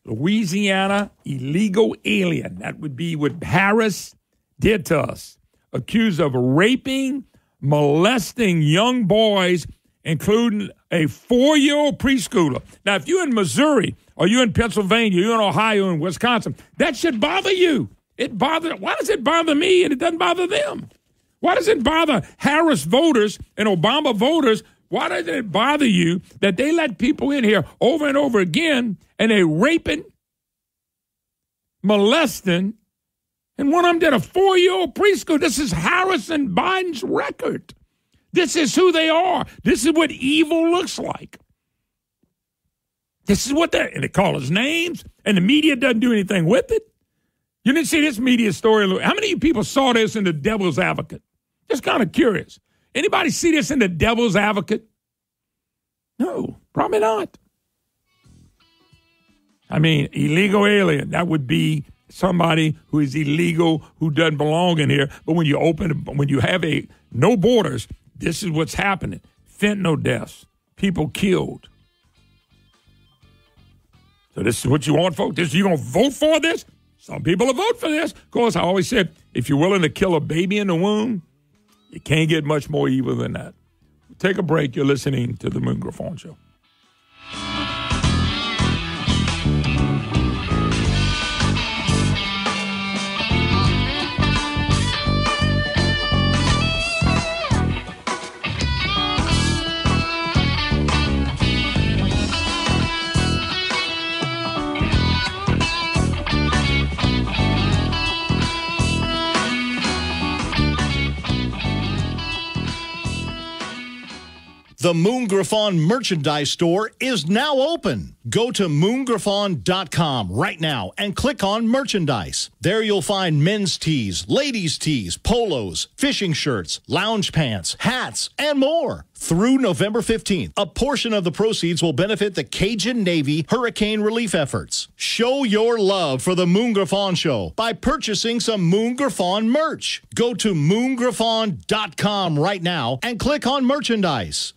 Louisiana illegal alien. That would be what Harris did to us. Accused of raping, molesting young boys, including a 4-year-old preschooler. Now, if you're in Missouri or you're in Pennsylvania, you're in Ohio and Wisconsin, that should bother you. Why does it bother me and it doesn't bother them? Why does it bother Harris voters and Obama voters? Why does it bother you that they let people in here over and over again and they raping, molesting, and one of them did a 4-year-old preschool? This is Harris and Biden's record. This is who they are. This is what evil looks like. This is what and they call us names, and the media doesn't do anything with it. You didn't see this media story. How many people saw this in The Devil's Advocate? Just kind of curious. Anybody see this in The Devil's Advocate? No, probably not. I mean, illegal alien, that would be somebody who is illegal, who doesn't belong in here. But when you have no borders, this is what's happening. Fentanyl deaths, people killed. So this is what you want, folks? You going to vote for this? Some people will vote for this. Of course, I always said, if you're willing to kill a baby in the womb, you can't get much more evil than that. Take a break. You're listening to The Moon Griffon Show. The Moon Griffon merchandise store is now open. Go to moongriffon.com right now and click on merchandise. There you'll find men's tees, ladies' tees, polos, fishing shirts, lounge pants, hats, and more. Through November 15th, a portion of the proceeds will benefit the Cajun Navy hurricane relief efforts. Show your love for the Moon Griffon Show by purchasing some Moon Griffon merch. Go to moongriffon.com right now and click on merchandise.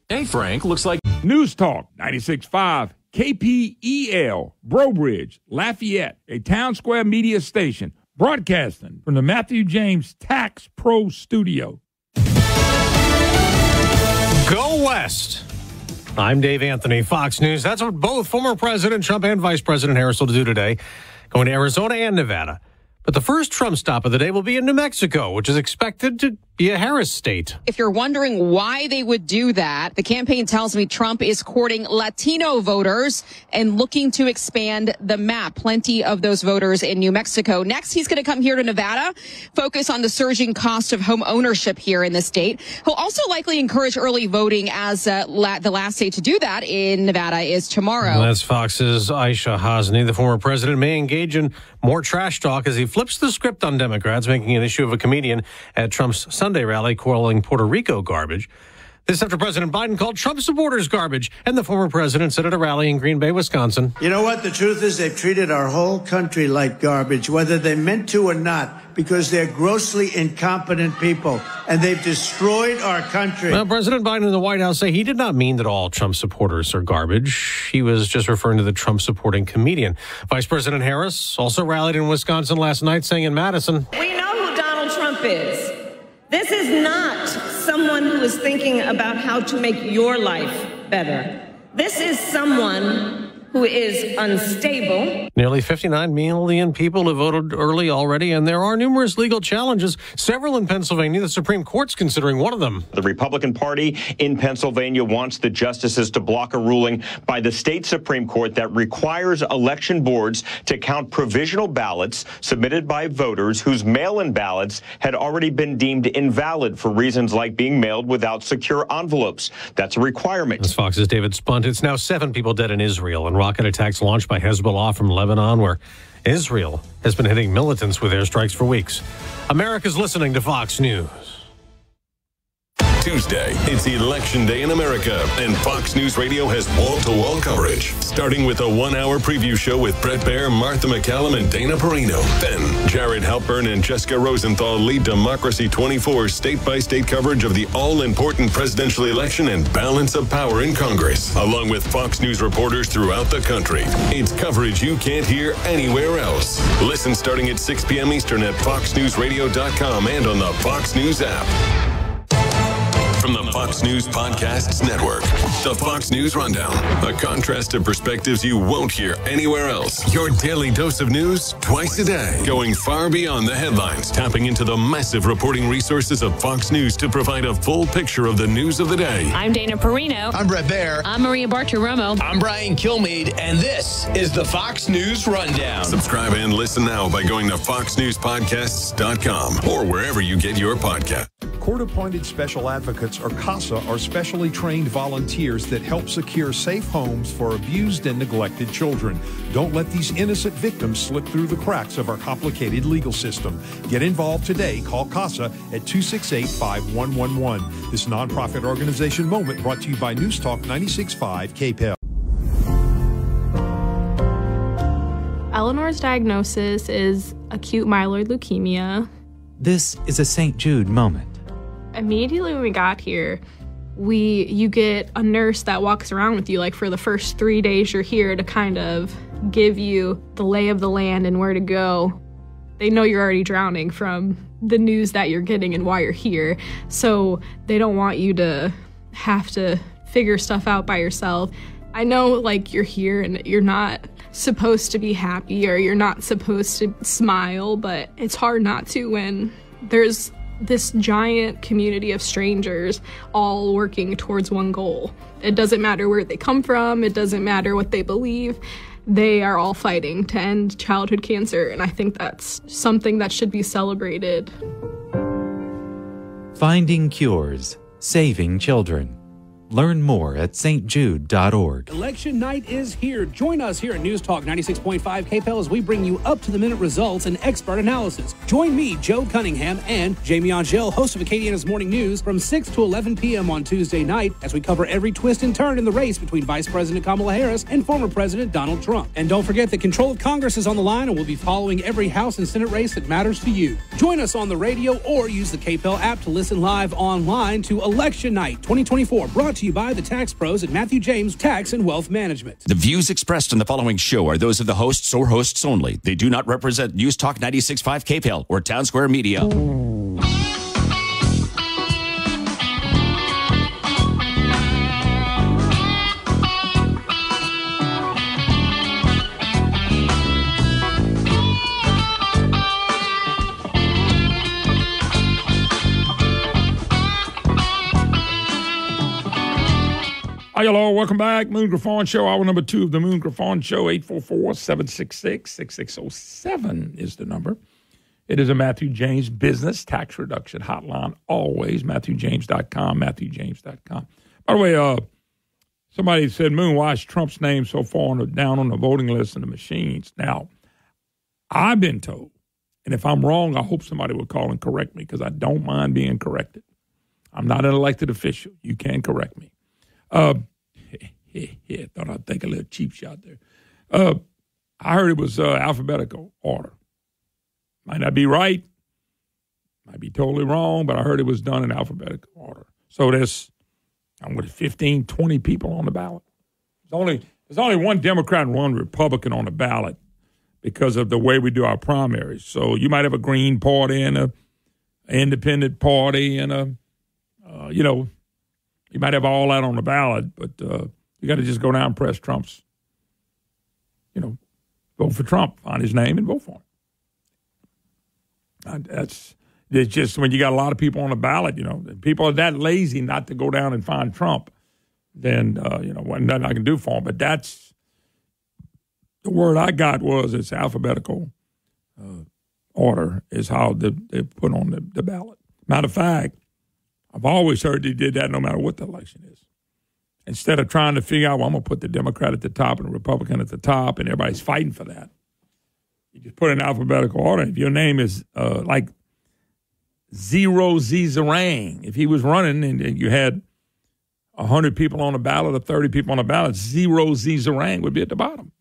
Hey, Frank, looks like News Talk 96.5 KPEL, Brobridge, Lafayette, a Town Square media station, broadcasting from the Matthew James Tax Pro Studio. Go West. I'm Dave Anthony, Fox News. That's what both former President Trump and Vice President Harris will do today, going to Arizona and Nevada. But the first Trump stop of the day will be in New Mexico, which is expected to be a Harris state. If you're wondering why they would do that, the campaign tells me Trump is courting Latino voters and looking to expand the map. Plenty of those voters in New Mexico. Next, he's going to come here to Nevada, focus on the surging cost of home ownership here in the state. He'll also likely encourage early voting, as the last state to do that in Nevada is tomorrow. That's Fox's Aisha Hasni. The former president may engage in more trash talk as he flips the script on Democrats, making an issue of a comedian at Trump's Sunday rally calling Puerto Rico garbage. This after President Biden called Trump supporters garbage, and the former president said at a rally in Green Bay, Wisconsin. You know what? The truth is they've treated our whole country like garbage, whether they meant to or not, because they're grossly incompetent people, and they've destroyed our country. Well, President Biden and the White House say he did not mean that all Trump supporters are garbage. He was just referring to the Trump-supporting comedian. Vice President Harris also rallied in Wisconsin last night, saying in Madison, We know who Donald Trump is. This is not someone who is thinking about how to make your life better. This is someone who who is unstable. Nearly 59 million people have voted early already, and there are numerous legal challenges, several in Pennsylvania. The Supreme Court's considering one of them. The Republican Party in Pennsylvania wants the justices to block a ruling by the state Supreme Court that requires election boards to count provisional ballots submitted by voters whose mail-in ballots had already been deemed invalid for reasons like being mailed without secure envelopes. That's a requirement. As Fox's David Spunt, it's now 7 people dead in Israel and rocket attacks launched by Hezbollah from Lebanon, where Israel has been hitting militants with airstrikes for weeks. America's listening to Fox News. Tuesday, it's Election Day in America, and Fox News Radio has wall-to-wall coverage, starting with a 1-hour preview show with Bret Baier, Martha McCallum, and Dana Perino. Then, Jared Halpern and Jessica Rosenthal lead Democracy 24's state-by-state coverage of the all-important presidential election and balance of power in Congress, along with Fox News reporters throughout the country. It's coverage you can't hear anywhere else. Listen starting at 6 p.m. Eastern at foxnewsradio.com and on the Fox News app. From the Fox News Podcasts Network, the Fox News Rundown, a contrast of perspectives you won't hear anywhere else. Your daily dose of news twice a day, going far beyond the headlines, tapping into the massive reporting resources of Fox News to provide a full picture of the news of the day. I'm Dana Perino. I'm Bret Baier. I'm Maria Bartiromo. I'm Brian Kilmeade, and this is the Fox News Rundown. Subscribe and listen now by going to foxnewspodcasts.com or wherever you get your podcast. Court-appointed special advocates, or CASA, are specially trained volunteers that help secure safe homes for abused and neglected children. Don't let these innocent victims slip through the cracks of our complicated legal system. Get involved today. Call CASA at 268-5111. This nonprofit organization moment brought to you by News Talk 96.5 KPEL. Eleanor's diagnosis is acute myeloid leukemia. This is a St. Jude moment. Immediately when we got here, you get a nurse that walks around with you like for the first 3 days you're here to kind of give you the lay of the land and where to go. They know you're already drowning from the news that you're getting and why you're here. So they don't want you to have to figure stuff out by yourself. I know like you're here and you're not supposed to be happy or you're not supposed to smile, but it's hard not to when there's this giant community of strangers all working towards one goal. It doesn't matter where they come from. It doesn't matter what they believe. They are all fighting to end childhood cancer, and I think that's something that should be celebrated. Finding cures, saving children. Learn more at stjude.org. Election night is here. Join us here at News Talk 96.5 KPEL as we bring you up-to-the-minute results and expert analysis. Join me, Joe Cunningham, and Jamie Angel, host of Acadiana's Morning News, from 6 to 11 p.m. on Tuesday night as we cover every twist and turn in the race between Vice President Kamala Harris and former President Donald Trump. And don't forget that control of Congress is on the line, and we'll be following every House and Senate race that matters to you. Join us on the radio or use the KPEL app to listen live online to Election Night 2024, brought to you by the Tax Pros at Matthew James Tax and Wealth Management. The views expressed in the following show are those of the hosts or hosts only. They do not represent News Talk 96.5 KPEL or Town Square Media. Hi, hello. Welcome back. Moon Griffon Show, hour number 2 of the Moon Griffon Show. 844-766-6607 is the number. It is a Matthew James business tax reduction hotline. Always MatthewJames.com, MatthewJames.com. By the way, somebody said, Moon, why is Trump's name so far down on the voting list in the machines? Now, I've been told, and if I'm wrong, I hope somebody will call and correct me because I don't mind being corrected. I'm not an elected official. You can correct me. Thought I'd take a little cheap shot there. I heard it was alphabetical order. Might not be right. Might be totally wrong, but I heard it was done in alphabetical order. So there's 15, 20 people on the ballot. There's only one Democrat and one Republican on the ballot because of the way we do our primaries. So you might have a Green Party and a Independent Party and you might have all that on the ballot, but you got to just go down and press Trump's vote for Trump, find his name and vote for him. It's just when you got a lot of people on the ballot, people are that lazy not to go down and find Trump, then, nothing I can do for him. But that's the word I got was it's alphabetical order is how they put on the ballot. Matter of fact, I've always heard they did that no matter what the election is. Instead of trying to figure out, well, I'm going to put the Democrat at the top and the Republican at the top, and everybody's fighting for that. You just put it in alphabetical order. If your name is like Zero Z Zarang, if he was running and you had 100 people on the ballot or 30 people on the ballot, Zero Z Zarang would be at the bottom.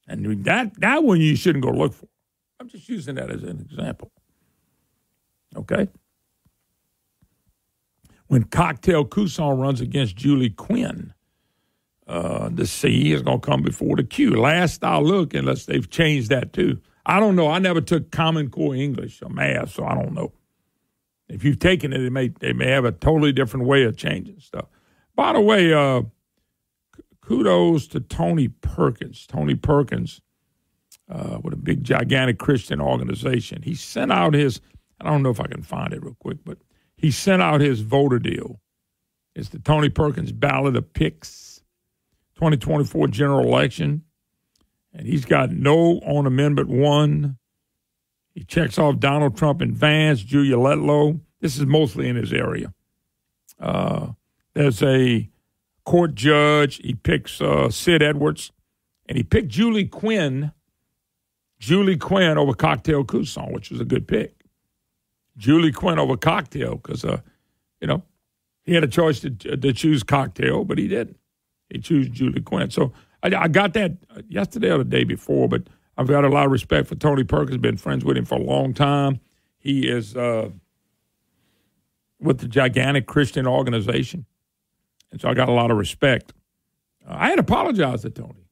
And that one you shouldn't go look for. I'm just using that as an example. Okay? When Cocktail Couson runs against Julie Quinn, the C is going to come before the Q. Last I look, unless they've changed that too. I don't know. I never took Common Core English or math, so I don't know. If you've taken it, they may have a totally different way of changing stuff. By the way, kudos to Tony Perkins. Tony Perkins, with a big, gigantic Christian organization. He sent out his, I don't know if I can find it real quick, but he sent out his voter deal. It's the Tony Perkins Ballot of Picks, 2024 general election. And he's got no on Amendment 1. He checks off Donald Trump and Vance, Julia Letlow. This is mostly in his area. There's a court judge. He picks Sid Edwards. And he picked Julie Quinn over Cocktail Couson, which was a good pick. Julie Quinn over Cocktail because, he had a choice to choose Cocktail, but he didn't. He chose Julie Quinn. So I got that yesterday or the day before, but I've got a lot of respect for Tony Perkins, been friends with him for a long time. He is with the gigantic Christian organization, and so I got a lot of respect. I had apologized to Tony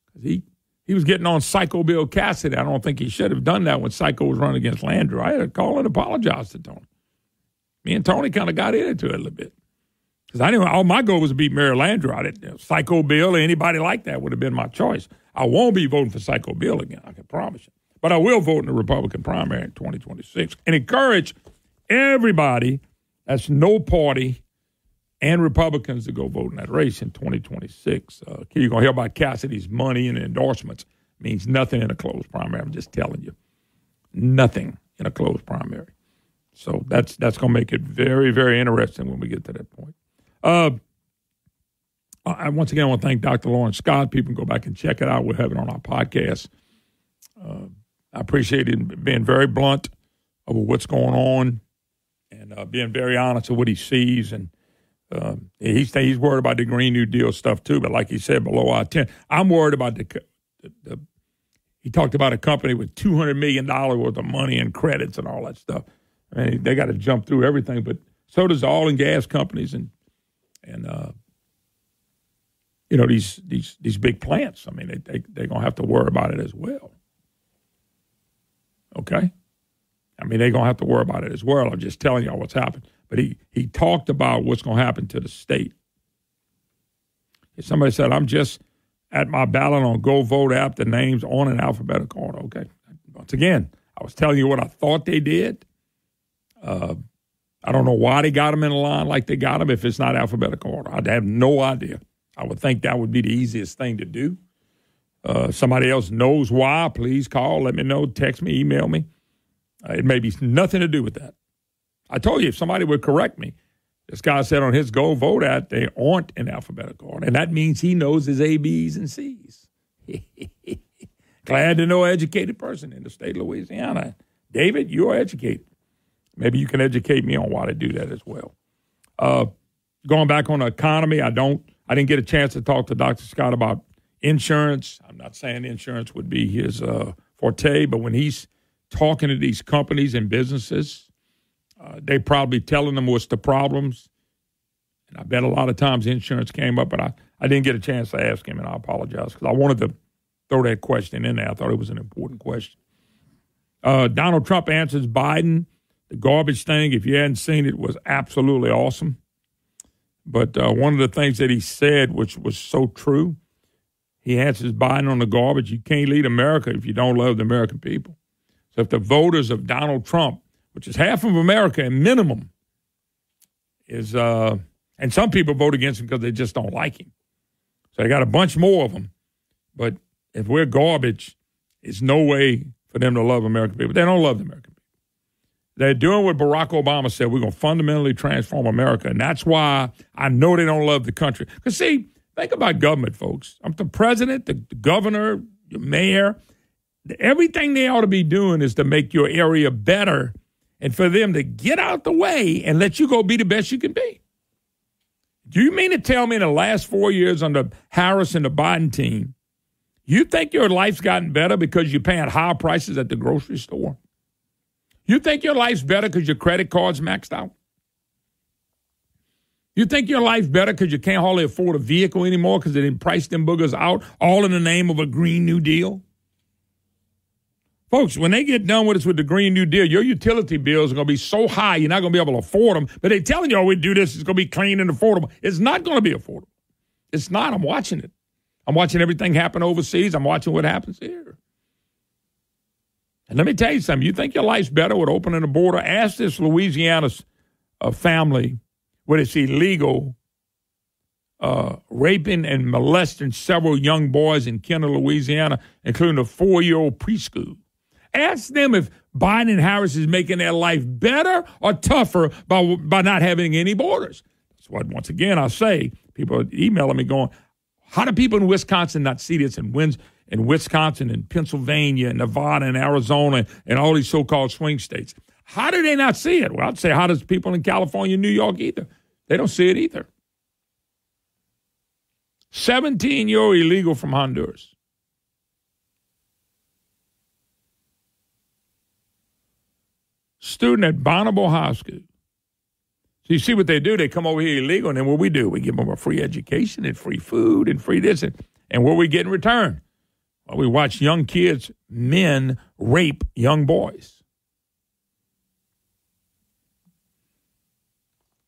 because he was getting on Psycho Bill Cassidy. I don't think he should have done that when Psycho was running against Landry. I had to call and apologize to Tony. Me and Tony kind of got into it a little bit. Because I knew all my goal was to beat Mary Landry. I didn't, Psycho Bill or anybody like that would have been my choice. I won't be voting for Psycho Bill again, I can promise you. But I will vote in the Republican primary in 2026 and encourage everybody that's no party and Republicans to go vote in that race in 2026. You're going to hear about Cassidy's money and endorsements. It means nothing in a closed primary. I'm just telling you. Nothing in a closed primary. So that's going to make it very, very interesting when we get to that point. Once again, I want to thank Dr. Lawrence Scott. People can go back and check it out. We'll have it on our podcast. I appreciate him being very blunt over what's going on and being very honest with what he sees. And he's worried about the Green New Deal stuff too. But like he said, below I-10, I'm worried about he talked about a company with $200 million worth of money and credits and all that stuff. I mean, they got to jump through everything, but so does the oil and gas companies and these big plants. I mean, they're going to have to worry about it as well. Okay? I mean, they're going to have to worry about it as well. I'm just telling y'all what's happened. But he talked about what's going to happen to the state. If somebody said, I'm just at my ballot on Go Vote app, the names on an alphabetical order. Okay. Once again, I was telling you what I thought they did. I don't know why they got them in a line like they got them if it's not alphabetical order. I have no idea. I would think that would be the easiest thing to do. Somebody else knows why, please call, let me know, text me, email me. It may be nothing to do with that. I told you, if somebody would correct me, this guy said on his Go Vote app, they aren't in alphabetical order. And that means he knows his A, B's, and C's. Glad to know an educated person in the state of Louisiana. David, you're educated. Maybe you can educate me on why to do that as well. Going back on the economy, I didn't get a chance to talk to Dr. Scott about insurance. I'm not saying insurance would be his forte, but when he's talking to these companies and businesses, they probably telling them what's the problems. And I bet a lot of times insurance came up, but I didn't get a chance to ask him, and I apologize because I wanted to throw that question in there. I thought it was an important question. Donald Trump answers Biden. The garbage thing, if you hadn't seen it, was absolutely awesome. But one of the things that he said, which was so true, He answers Biden on the garbage. You can't lead America if you don't love the American people. So if the voters of Donald Trump, which is half of America at minimum, is and some people vote against him because they just don't like him. So they got a bunch more of them. But if we're garbage, it's no way for them to love American people. They don't love the American people. They're doing what Barack Obama said. We're going to fundamentally transform America. And that's why I know they don't love the country. Because, see, think about government, folks. I'm the president, the governor, the mayor. Everything they ought to be doing is to make your area better and for them to get out the way and let you go be the best you can be. Do you mean to tell me in the last 4 years under Harris and the Biden team, you think your life's gotten better because you're paying higher prices at the grocery store? You think your life's better because your credit card's maxed out? You think your life's better because you can't hardly afford a vehicle anymore because they didn't price them boogers out, all in the name of a Green New Deal? Folks, when they get done with us with the Green New Deal, your utility bills are going to be so high you're not going to be able to afford them. But they're telling you, oh, we do this, it's going to be clean and affordable. It's not going to be affordable. It's not. I'm watching it. I'm watching everything happen overseas. I'm watching what happens here. And let me tell you something. You think your life's better with opening the border? Ask this Louisiana family where it's illegal raping and molesting several young boys in Kenner, Louisiana, including a 4-year-old preschool. Ask them if Biden and Harris is making their life better or tougher by not having any borders. That's what, once again, I say. People are emailing me going, how do people in Wisconsin not see this? And in Wisconsin and Pennsylvania and Nevada and Arizona and all these so-called swing states. How do they not see it? Well, I'd say how does people in California and New York either? They don't see it either. 17-year-old illegal from Honduras. Student at Bonneville High School. So you see what they do? They come over here illegal, and then what we do? We give them a free education and free food and free this. And what we get in return? Well, we watch young kids, men, rape young boys.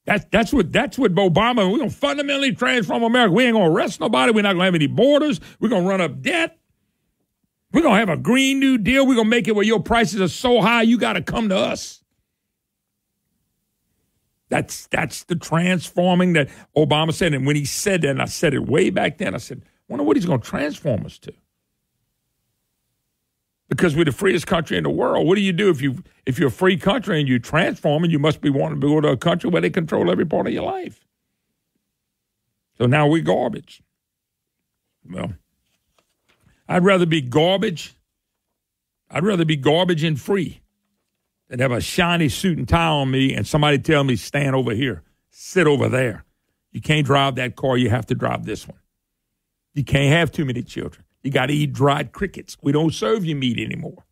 That's what Obama, we're going to fundamentally transform America. We ain't going to arrest nobody. We're not going to have any borders. We're going to run up debt. We're going to have a Green New Deal. We're going to make it where your prices are so high, you got to come to us. That's the transforming that Obama said. And when he said that, and I said it way back then, I said, I wonder what he's going to transform us to. Because we're the freest country in the world. What do you do if you're a free country and you transform, and you must be wanting to go to a country where they control every part of your life? So now we're garbage. Well, I'd rather be garbage. I'd rather be garbage and free than have a shiny suit and tie on me and somebody tell me, stand over here, sit over there. You can't drive that car. You have to drive this one. You can't have too many children. You got to eat dried crickets. We don't serve you meat anymore.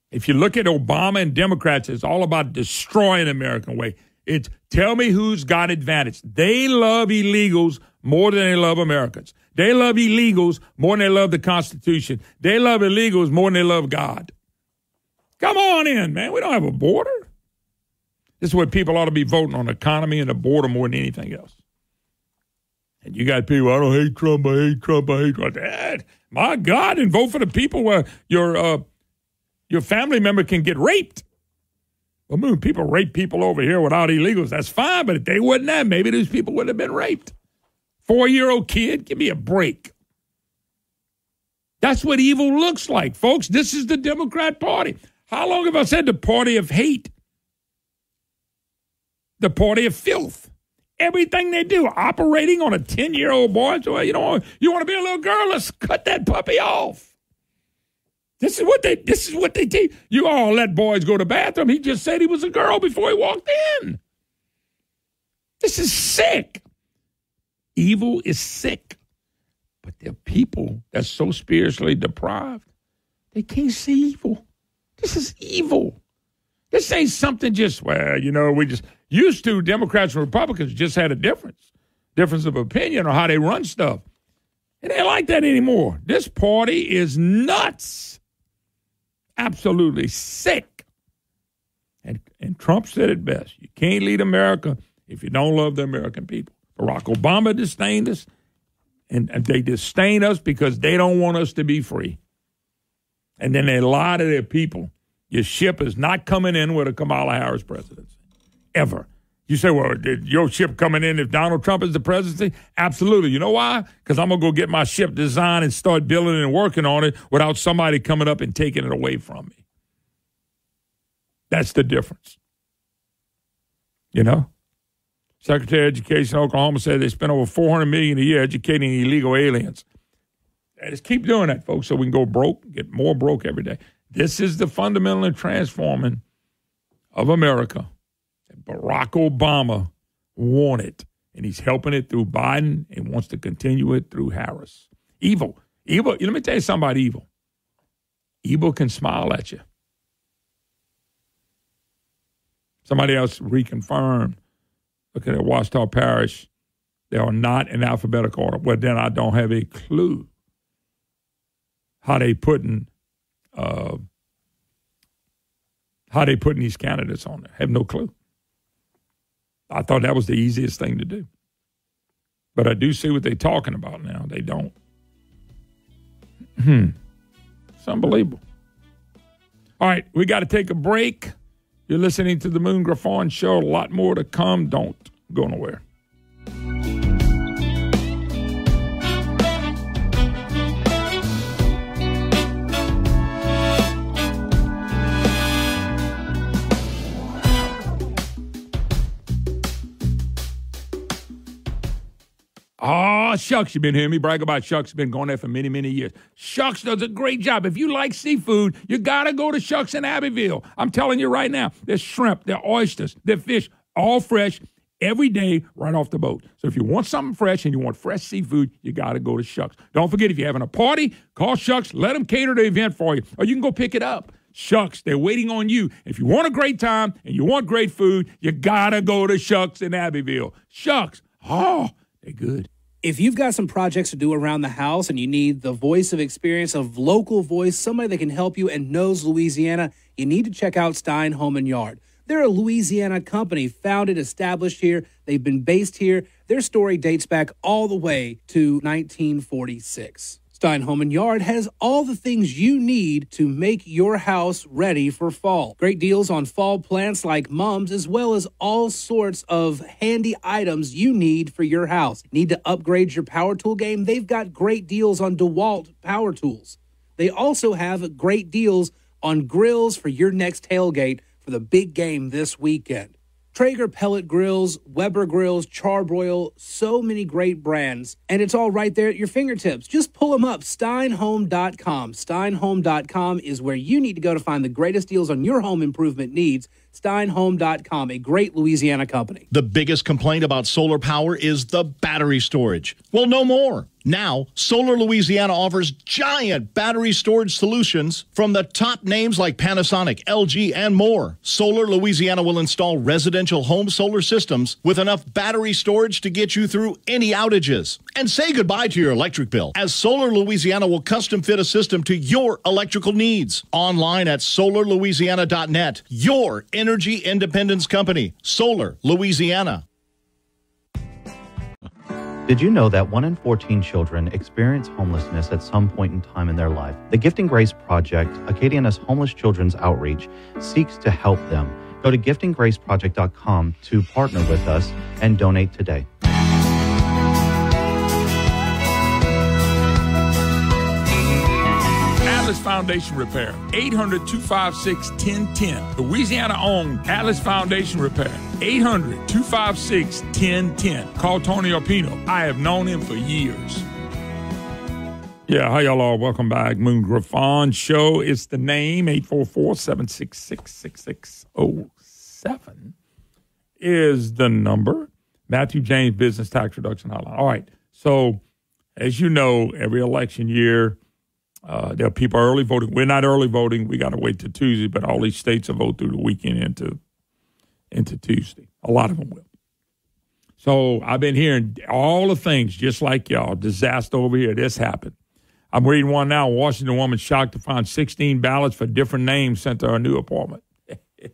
If you look at Obama and Democrats, it's all about destroying the American way. It's tell me who's got advantage. They love illegals more than they love Americans. They love illegals more than they love the Constitution. They love illegals more than they love God. Come on in, man. We don't have a border. This is what people ought to be voting on, the economy and the border more than anything else. And you got people, I don't hate Trump, I hate Trump, I hate Trump. Dad, my God, and vote for the people where your family member can get raped. Well, I mean, people rape people over here without illegals. That's fine, but if they wouldn't have, maybe these people would have been raped. 4-year-old kid, give me a break. That's what evil looks like, folks. This is the Democrat Party. How long have I said the party of hate? The party of filth. Everything they do, operating on a 10-year-old boy. So, you want to be a little girl? Let's cut that puppy off. This is what they teach. You all let boys go to the bathroom. He just said he was a girl before he walked in. This is sick. Evil is sick. But there are people that's so spiritually deprived, they can't see evil. This is evil. This ain't something just, we just used to. Democrats and Republicans just had a difference of opinion on how they run stuff. It ain't like that anymore. This party is nuts. Absolutely sick. And Trump said it best. You can't lead America if you don't love the American people. Barack Obama disdained us. And they disdain us because they don't want us to be free. And then they lie to their people. Your ship is not coming in with a Kamala Harris presidency, ever. You say, well, did your ship coming in if Donald Trump is the presidency? Absolutely. You know why? Because I'm going to go get my ship designed and start building it and working on it without somebody coming up and taking it away from me. That's the difference. You know? Secretary of Education of Oklahoma said they spend over $400 million a year educating illegal aliens. Just keep doing that, folks, so we can go broke, get more broke every day. This is the fundamental transforming of America. Barack Obama wanted, and he's helping it through Biden and wants to continue it through Harris. Evil. Let me tell you something about evil. Evil can smile at you. Somebody else reconfirmed. Look at Ouachita Parish. They are not in alphabetical order. Well, then I don't have a clue how they putting these candidates on there. I have no clue. I thought that was the easiest thing to do. But I do see what they're talking about now. They don't. It's unbelievable. All right, we got to take a break. You're listening to the Moon Griffon Show. A lot more to come. Don't go nowhere. Oh, Shucks, you've been hearing me brag about Shucks. Been going there for many, many years. Shucks does a great job. If you like seafood, you got to go to Shucks in Abbeville. I'm telling you right now, there's shrimp, there's oysters, there's fish, all fresh every day right off the boat. So if you want something fresh and you want fresh seafood, you got to go to Shucks. Don't forget, if you're having a party, call Shucks. Let them cater the event for you. Or you can go pick it up. Shucks, they're waiting on you. If you want a great time and you want great food, you got to go to Shucks in Abbeville. Shucks, oh, they're good. If you've got some projects to do around the house and you need the voice of experience, of local voice, somebody that can help you and knows Louisiana, you need to check out Stein Home & Yard. They're a Louisiana company, founded, established here. They've been based here. Their story dates back all the way to 1946. Stein Home & Yard has all the things you need to make your house ready for fall. Great deals on fall plants like mums, as well as all sorts of handy items you need for your house. Need to upgrade your power tool game? They've got great deals on DeWalt power tools. They also have great deals on grills for your next tailgate for the big game this weekend. Traeger pellet grills, Weber grills, Charbroil, so many great brands, and it's all right there at your fingertips. Just pull them up, steinhome.com. Steinhome.com is where you need to go to find the greatest deals on your home improvement needs. Steinhome.com, a great Louisiana company. The biggest complaint about solar power is the battery storage. Well, no more. Now, Solar Louisiana offers giant battery storage solutions from the top names like Panasonic, LG, and more. Solar Louisiana will install residential home solar systems with enough battery storage to get you through any outages. And say goodbye to your electric bill, as Solar Louisiana will custom fit a system to your electrical needs. Online at solarlouisiana.net. Your energy independence company, Solar Louisiana. Did you know that 1 in 14 children experience homelessness at some point in time in their life? The Gifting Grace Project, Acadiana's homeless children's outreach, seeks to help them. Go to giftinggraceproject.com to partner with us and donate today. Atlas Foundation Repair, 800-256-1010. Louisiana-owned Atlas Foundation Repair, 800-256-1010. Call Tony Arpino. I have known him for years. Yeah, hi, y'all all. Welcome back. Moon Griffon Show is the name. 844-766-6607 is the number. Matthew James Business Tax Reduction Hotline. All right, so as you know, every election year, there are people early voting. We're not early voting. We got to wait till Tuesday, but all these states will vote through the weekend into Tuesday. A lot of them will. So I've been hearing all the things, just like y'all. Disaster over here. This happened. I'm reading one now. Washington woman shocked to find 16 ballots for different names sent to her new apartment. You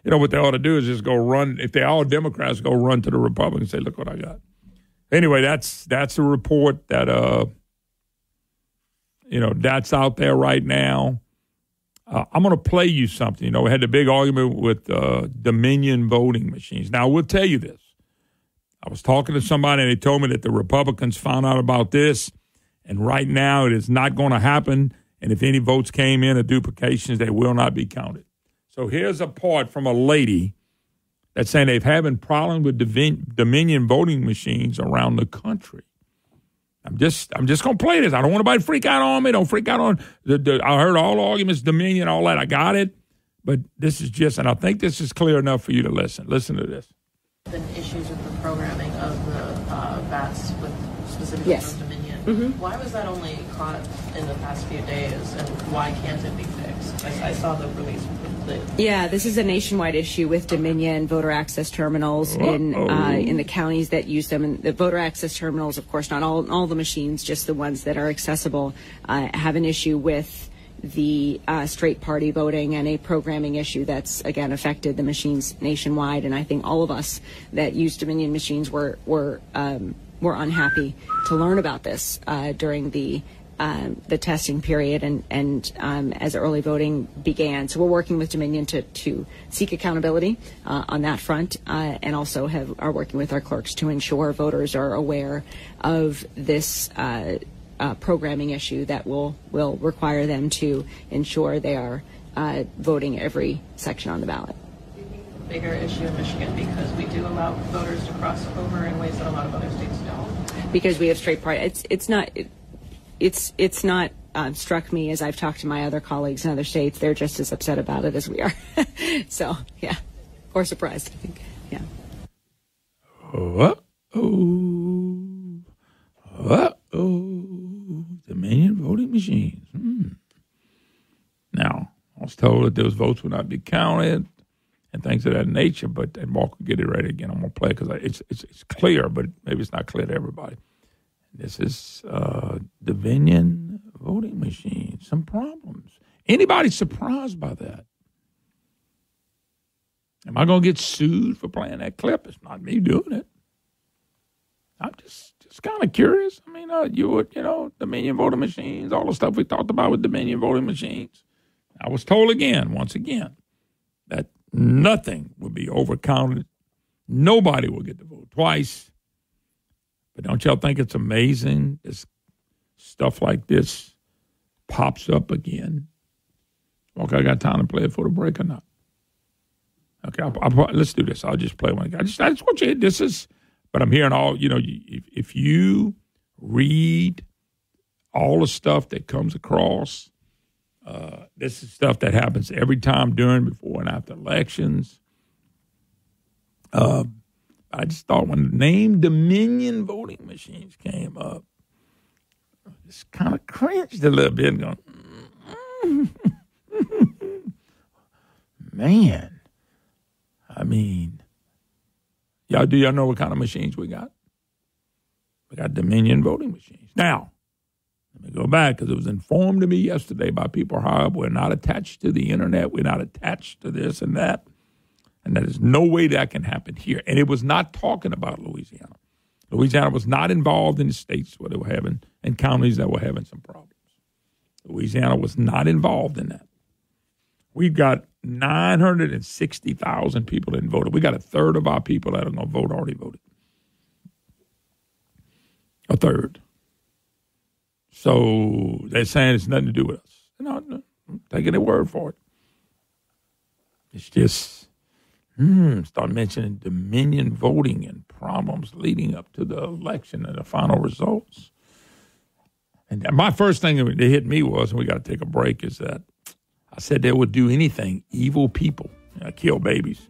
know what they ought to do is just go run. If they're all Democrats, go run to the Republicans and say, look what I got. Anyway, that's a report that that's out there right now. I'm going to play you something. We had the big argument with Dominion voting machines. Now, I will tell you this. I was talking to somebody, and they told me that the Republicans found out about this, and right now it is not going to happen, and if any votes came in or duplications, they will not be counted. So here's a part from a lady that's saying they've having problems with Dominion voting machines around the country. I'm just going to play this. I don't want anybody to freak out on me. Don't freak out on I heard all the arguments, Dominion, all that. I got it. But this is just, and I think this is clear enough for you to listen. Listen to this. Been issues with the programming of the VATs with specifically yes. from Dominion. Mm-hmm. Why was that only caught in the past few days, and why can't it be fixed? I saw the release. Yeah, this is a nationwide issue with Dominion voter access terminals in the counties that use them. And the voter access terminals, of course, not all the machines, just the ones that are accessible, have an issue with the straight party voting and a programming issue that's, again, affected the machines nationwide. And I think all of us that use Dominion machines were unhappy to learn about this during the testing period and as early voting began. So we're working with Dominion to seek accountability on that front, and also are working with our clerks to ensure voters are aware of this programming issue that will require them to ensure they are voting every section on the ballot. Do you think it's a bigger issue in Michigan because we do allow voters to cross over in ways that a lot of other states don't? Because we have straight party. It's not struck me as I've talked to my other colleagues in other states. They're just as upset about it as we are. So, yeah. Or surprised, I think. Yeah. Dominion voting machines. Now, I was told that those votes would not be counted and things of that nature, and Mark will get it right again. I'm going to play it because it's clear, but maybe it's not clear to everybody. This is Dominion voting machines. Some problems. Anybody surprised by that? Am I going to get sued for playing that clip? It's not me doing it. I'm just kind of curious. I mean, Dominion voting machines, all the stuff we talked about with Dominion voting machines. I was told once again, that nothing will be overcounted. Nobody will get to vote twice. But don't y'all think it's amazing this stuff like this pops up again? Okay, I got time to play it for the break or not? Okay, let's do this. I'll just play one. I just want you to hear but I'm hearing all, if you read all the stuff that comes across, this is stuff that happens every time during, before, and after elections. I just thought when the name Dominion voting machines came up, I just kind of cringed a little bit and going, man, I mean, do y'all know what kind of machines we got? We got Dominion voting machines. Now, let me go back because it was informed to me yesterday by people high up. We're not attached to the internet. We're not attached to this and that. And there's no way that can happen here. And it was not talking about Louisiana. Louisiana was not involved in the states where they were having, and counties that were having some problems. Louisiana was not involved in that. We've got 960,000 people that voted. We got a third of our people that are going to vote already voted. A third. So they're saying it's nothing to do with us. No, I'm taking their word for it. It's just... start mentioning Dominion voting and problems leading up to the election and the final results. And my first thing that hit me was, and we got to take a break, is that I said they would do anything, evil people, kill babies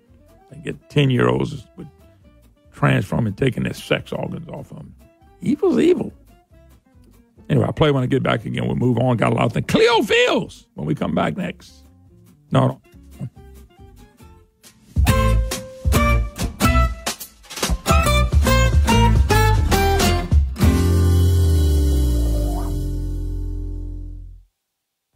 and get 10-year-olds with transforming and taking their sex organs off of them. Evil's evil. Anyway, I'll play when I get back again. We'll move on. Got a lot of things. Cleo Fields when we come back next. No.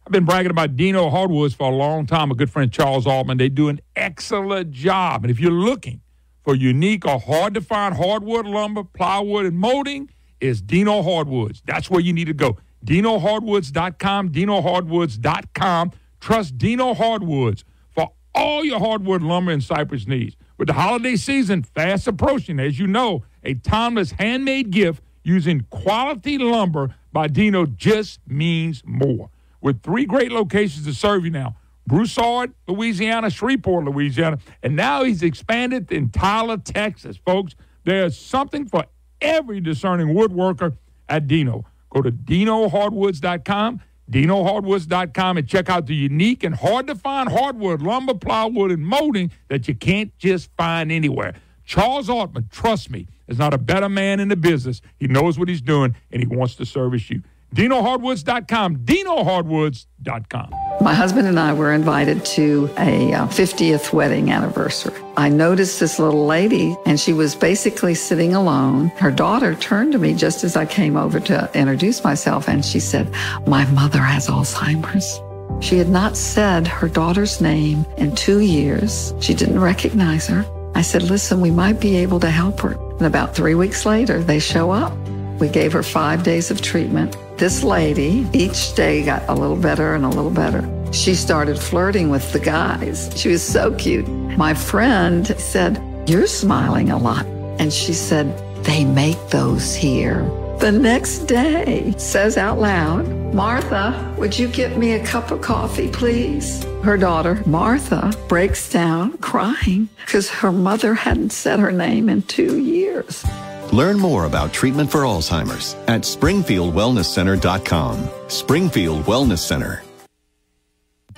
I've been bragging about Dino Hardwoods for a long time. A good friend, Charles Altman. They do an excellent job. And if you're looking for unique or hard-to-find hardwood lumber, plywood, and molding is Dino Hardwoods. That's where you need to go. DinoHardwoods.com, DinoHardwoods.com. Trust Dino Hardwoods for all your hardwood lumber and cypress needs. With the holiday season fast approaching, as you know, a timeless handmade gift using quality lumber by Dino just means more. With 3 great locations to serve you now, Broussard, Louisiana, Shreveport, Louisiana, and now he's expanded in Tyler, Texas. Folks, there's something for every discerning woodworker at Dino. Go to DinoHardwoods.com, DinoHardwoods.com, and check out the unique and hard-to-find hardwood, lumber, plywood, and molding that you can't just find anywhere. Charles Altman, trust me, is not a better man in the business. He knows what he's doing, and he wants to service you. DinoHardwoods.com, DinoHardwoods.com. My husband and I were invited to a 50th wedding anniversary. I noticed this little lady, and she was basically sitting alone. Her daughter turned to me just as I came over to introduce myself, and she said, "My mother has Alzheimer's." She had not said her daughter's name in 2 years. She didn't recognize her. I said, "Listen, we might be able to help her." And about 3 weeks later, they show up. We gave her 5 days of treatment. This lady, each day got a little better and a little better. She started flirting with the guys. She was so cute. My friend said, "You're smiling a lot." And she said, "They make those here." The next day, says out loud, "Martha, would you get me a cup of coffee, please?" Her daughter, Martha, breaks down crying because her mother hadn't said her name in 2 years. Learn more about treatment for Alzheimer's at SpringfieldWellnessCenter.com. Springfield Wellness Center.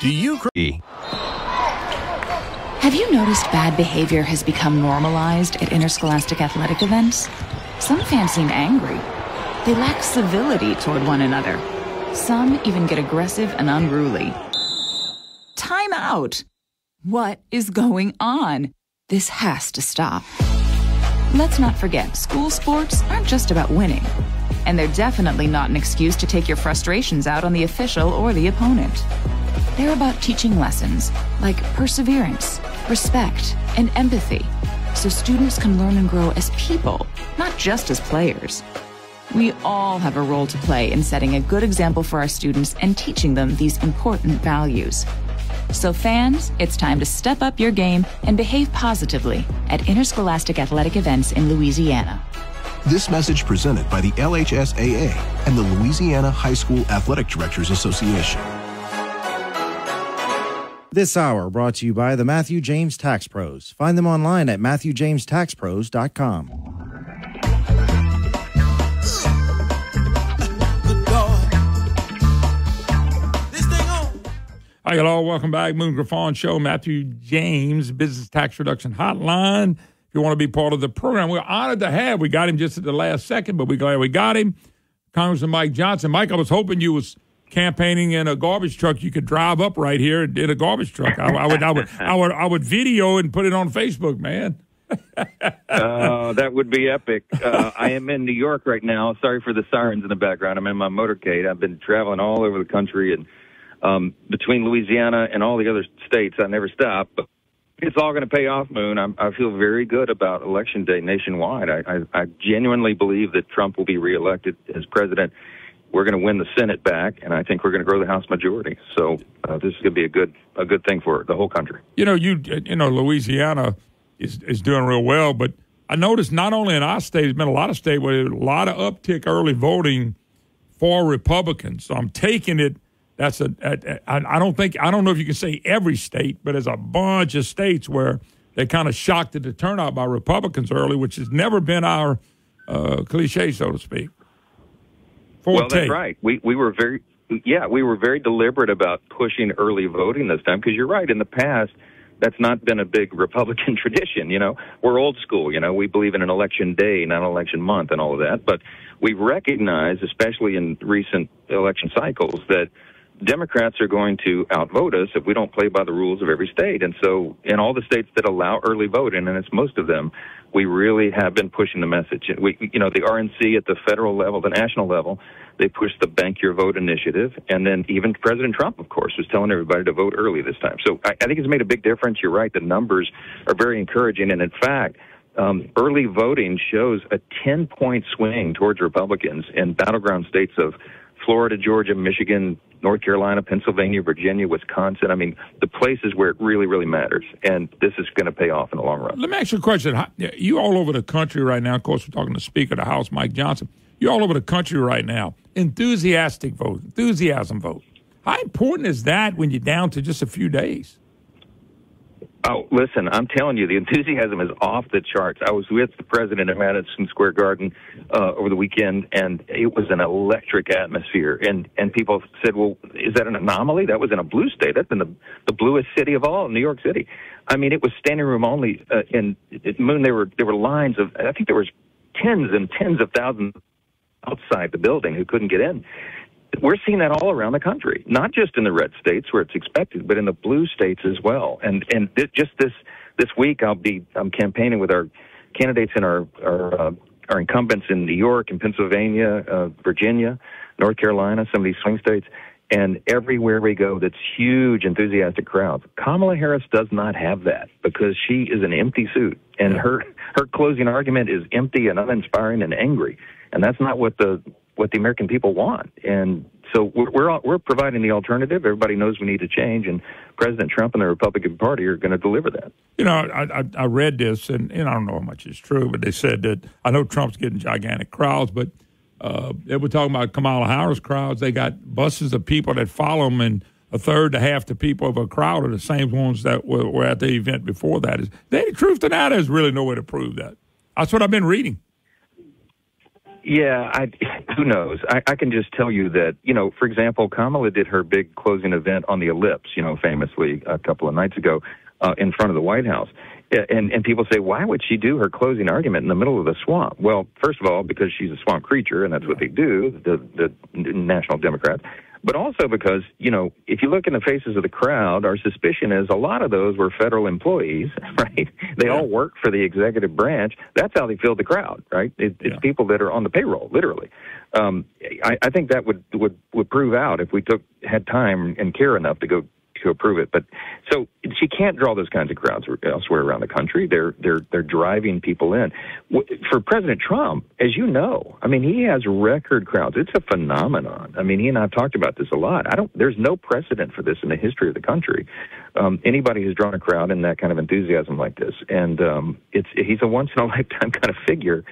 Do you Have you noticed bad behavior has become normalized at interscholastic athletic events? Some fans seem angry. They lack civility toward one another. Some even get aggressive and unruly. Time out! What is going on? This has to stop. Let's not forget, school sports aren't just about winning. And they're definitely not an excuse to take your frustrations out on the official or the opponent. They're about teaching lessons like perseverance, respect, and empathy, so students can learn and grow as people, not just as players. We all have a role to play in setting a good example for our students and teaching them these important values. So fans, it's time to step up your game and behave positively at interscholastic athletic events in Louisiana. This message presented by the LHSAA and the Louisiana High School Athletic Directors Association. This hour brought to you by the Matthew James Tax Pros. Find them online at MatthewJamesTaxPros.com. Hi, hello. Welcome back. Moon Griffon Show. Matthew James, Business Tax Reduction Hotline. If you want to be part of the program, we're honored to have. We got him just at the last second, but we're glad we got him. Congressman Mike Johnson. Mike, I was hoping you was campaigning in a garbage truck. You could drive up right here in a garbage truck. I would video and put it on Facebook, man. That would be epic. I am in New York right now. Sorry for the sirens in the background. I'm in my motorcade. I've been traveling all over the country and between Louisiana and all the other states. I never stop, but it's all going to pay off, Moon. I feel very good about Election Day nationwide. I genuinely believe that Trump will be reelected as president. We're going to win the Senate back, and I think we're going to grow the House majority. So this is going to be a good thing for the whole country. You know, Louisiana is doing real well, but I noticed not only in our state, there's been a lot of states where there's a lot of uptick early voting for Republicans. So I'm taking it. I don't know if you can say every state, but there's a bunch of states where they kind of shocked at the turnout by Republicans early, which has never been our cliche, so to speak. Well, that's right. We were very deliberate about pushing early voting this time because you're right. In the past, that's not been a big Republican tradition. You know, we're old school. You know, we believe in an election day, not an election month, and all of that. But we've recognized, especially in recent election cycles, that Democrats are going to outvote us if we don't play by the rules of every state. And so in all the states that allow early voting, and it's most of them, we really have been pushing the message. The RNC at the federal level, the national level, they pushed the Bank Your Vote initiative. And then even President Trump, of course, was telling everybody to vote early this time. So I think it's made a big difference. You're right. The numbers are very encouraging. And in fact, early voting shows a 10-point swing towards Republicans in battleground states of Florida, Georgia, Michigan, North Carolina, Pennsylvania, Virginia, Wisconsin. I mean, the places where it really, really matters. And this is going to pay off in the long run. Let me ask you a question. You all over the country right now, of course, we're talking to Speaker of the House, Mike Johnson. You're all over the country right now. Enthusiasm vote. How important is that when you're down to just a few days? Oh, listen, I'm telling you, the enthusiasm is off the charts. I was with the president at Madison Square Garden over the weekend, and it was an electric atmosphere. And people said, well, is that an anomaly? That was in a blue state. That's in the bluest city of all, New York City. I mean, it was standing room only. In Moon, there were lines of, I think there was tens and tens of thousands outside the building who couldn't get in. We're seeing that all around the country, not just in the red states where it's expected, but in the blue states as well. And just this week, I'm campaigning with our candidates and our incumbents in New York and Pennsylvania, Virginia, North Carolina, some of these swing states, and everywhere we go, that's huge, enthusiastic crowds. Kamala Harris does not have that because she is an empty suit, and her closing argument is empty and uninspiring and angry, and that's not what the American people want. And so we're providing the alternative. Everybody knows we need to change, and President Trump and the Republican Party are going to deliver that. You know, I read this, and I don't know how much is true, but they said that I know Trump's getting gigantic crowds, but they were talking about Kamala Harris crowds. They got buses of people that follow them, and a third to half the people of a crowd are the same ones that were at the event before that. Is there any truth to that? There's really no way to prove that. That's what I've been reading. Yeah, who knows? I can just tell you that, for example, Kamala did her big closing event on the Ellipse, famously a couple of nights ago in front of the White House. And people say, why would she do her closing argument in the middle of the swamp? Well, first of all, because she's a swamp creature, and that's what they do, the National Democrats. But also because, if you look in the faces of the crowd, our suspicion is a lot of those were federal employees, right? They all work for the executive branch. That's how they filled the crowd, right? It's people that are on the payroll, literally. I think that would prove out if we had time and care enough to go to approve it. But so she can't draw those kinds of crowds elsewhere around the country. They're driving people in. For President Trump, as you know, I mean, he has record crowds. It's a phenomenon. I mean, he and I have talked about this a lot. There's no precedent for this in the history of the country. Anybody who's drawn a crowd in that kind of enthusiasm like this, and he's a once in a lifetime kind of figure.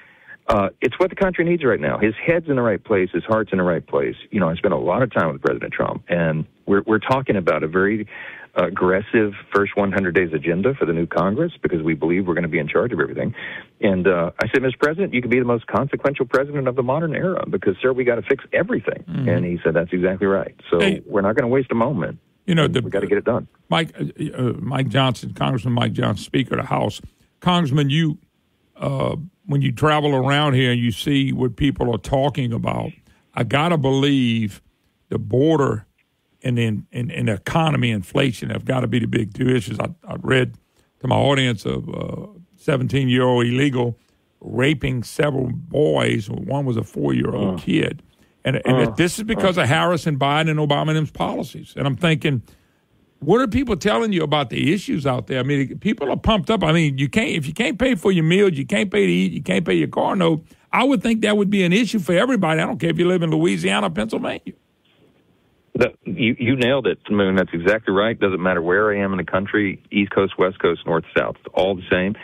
It's what the country needs right now. His head's in the right place. His heart's in the right place. I spent a lot of time with President Trump, and we're talking about a very aggressive first 100 days agenda for the new Congress because we believe we're going to be in charge of everything. And I said, Mr. President, you could be the most consequential president of the modern era because, sir, we got to fix everything. Mm-hmm. And he said, that's exactly right. So we're not going to waste a moment. We got to get it done. Mike Johnson, Congressman Mike Johnson, Speaker of the House. Congressman, when you travel around here and you see what people are talking about, I got to believe the border and the economy, inflation have got to be the big two issues. I read to my audience of 17-year-old illegal raping several boys. One was a 4-year-old kid. And this is because of Harris and Biden and Obama and them's policies. And I'm thinking, what are people telling you about the issues out there? I mean, people are pumped up. I mean, if you can't pay for your meals, you can't pay to eat, you can't pay your car note. I would think that would be an issue for everybody. I don't care if you live in Louisiana or Pennsylvania. You nailed it, Moon. That's exactly right. Doesn't matter where I am in the country, East Coast, West Coast, North, South, it's all the same.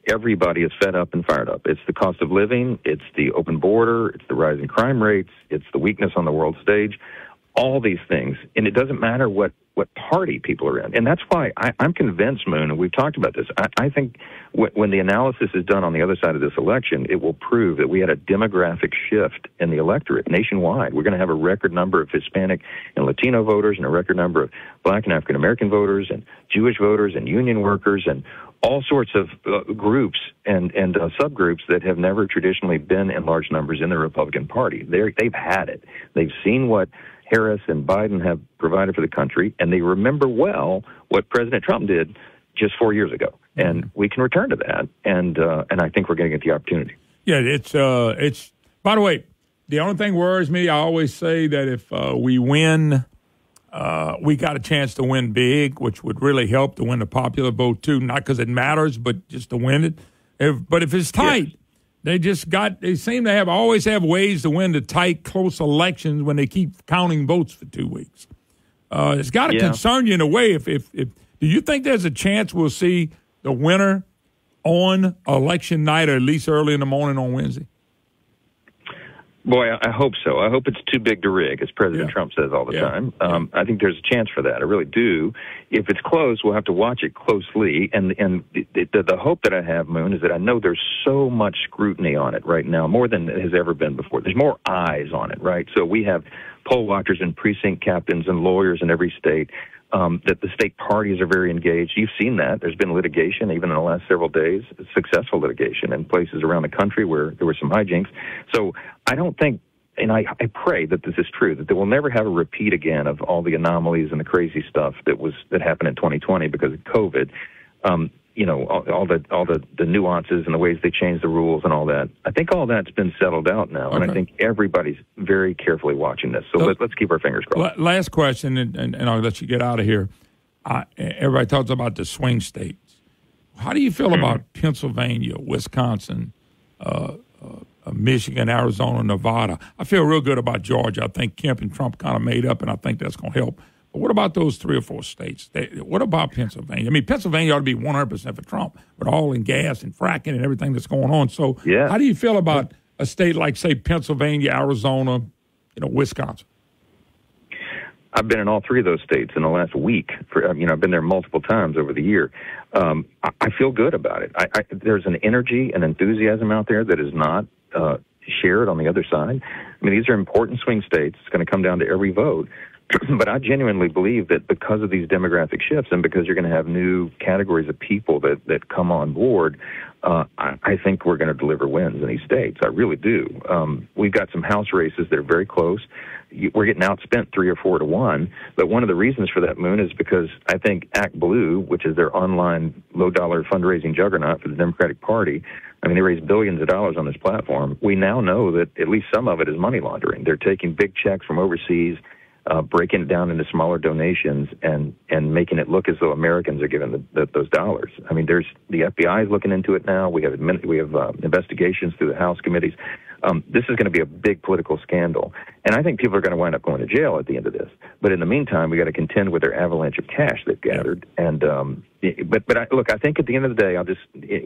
Everybody is fed up and fired up. It's the cost of living. It's the open border. It's the rising crime rates. It's the weakness on the world stage. All these things. And it doesn't matter what party people are in. And that's why I'm convinced, Moon, and we've talked about this, I think when the analysis is done on the other side of this election, it will prove that we had a demographic shift in the electorate nationwide. We're going to have a record number of Hispanic and Latino voters and a record number of Black and African-American voters and Jewish voters and union workers and all sorts of groups and subgroups that have never traditionally been in large numbers in the Republican Party. They've had it. They've seen what Harris and Biden have provided for the country, and they remember well what President Trump did just 4 years ago. And we can return to that, and I think we're going to get the opportunity. Yeah, it's. By the way, the only thing worries me, I always say that if we win, we got a chance to win big, which would really help to win the popular vote too, not because it matters, but just to win it. But if it's tight, they seem to always have ways to win the tight, close elections when they keep counting votes for 2 weeks. It's got to concern you in a way. If do you think there's a chance we'll see the winner on election night, or at least early in the morning on Wednesday? Boy, I hope so. I hope it's too big to rig, as President Trump says all the time. I think there's a chance for that. I really do. If it's close, we'll have to watch it closely. And the hope that I have, Moon, is that I know there's so much scrutiny on it right now, more than has ever been before. There's more eyes on it, right? So we have poll watchers and precinct captains and lawyers in every state. That the state parties are very engaged. You've seen that. There's been litigation, even in the last several days, successful litigation in places around the country where there were some hijinks. So I don't think, and I pray that this is true, that they will never have a repeat again of all the anomalies and the crazy stuff that happened in 2020 because of COVID. All the nuances and the ways they changed the rules and all that. I think all that's been settled out now, and I think everybody's very carefully watching this. So let's keep our fingers crossed. Last question, and I'll let you get out of here. Everybody talks about the swing states. How do you feel about Pennsylvania, Wisconsin, Michigan, Arizona, Nevada? I feel real good about Georgia. I think Kemp and Trump kind of made up, and I think that's going to help. But what about those 3 or 4 states? What about Pennsylvania? I mean, Pennsylvania ought to be 100% for Trump, but all in gas and fracking and everything that's going on. So how do you feel about a state like, say, Pennsylvania, Arizona, Wisconsin? I've been in all 3 of those states in the last week. I've been there multiple times over the year. I feel good about it. There's an energy and enthusiasm out there that is not shared on the other side. I mean, these are important swing states. It's going to come down to every vote. But I genuinely believe that because of these demographic shifts and because you're going to have new categories of people that come on board, I think we're going to deliver wins in these states. I really do. We've got some House races that are very close. We're getting outspent 3 or 4 to 1. But one of the reasons for that, Moon, is because I think Act Blue, which is their online low-dollar fundraising juggernaut for the Democratic Party, I mean, they raise billions of dollars on this platform. We now know that at least some of it is money laundering. They're taking big checks from overseas, breaking it down into smaller donations and making it look as though Americans are giving those dollars. I mean, the FBI is looking into it now. We have investigations through the House committees. This is going to be a big political scandal, and I think people are going to wind up going to jail at the end of this. But in the meantime, we got to contend with their avalanche of cash they've gathered. And I think at the end of the day, I'll just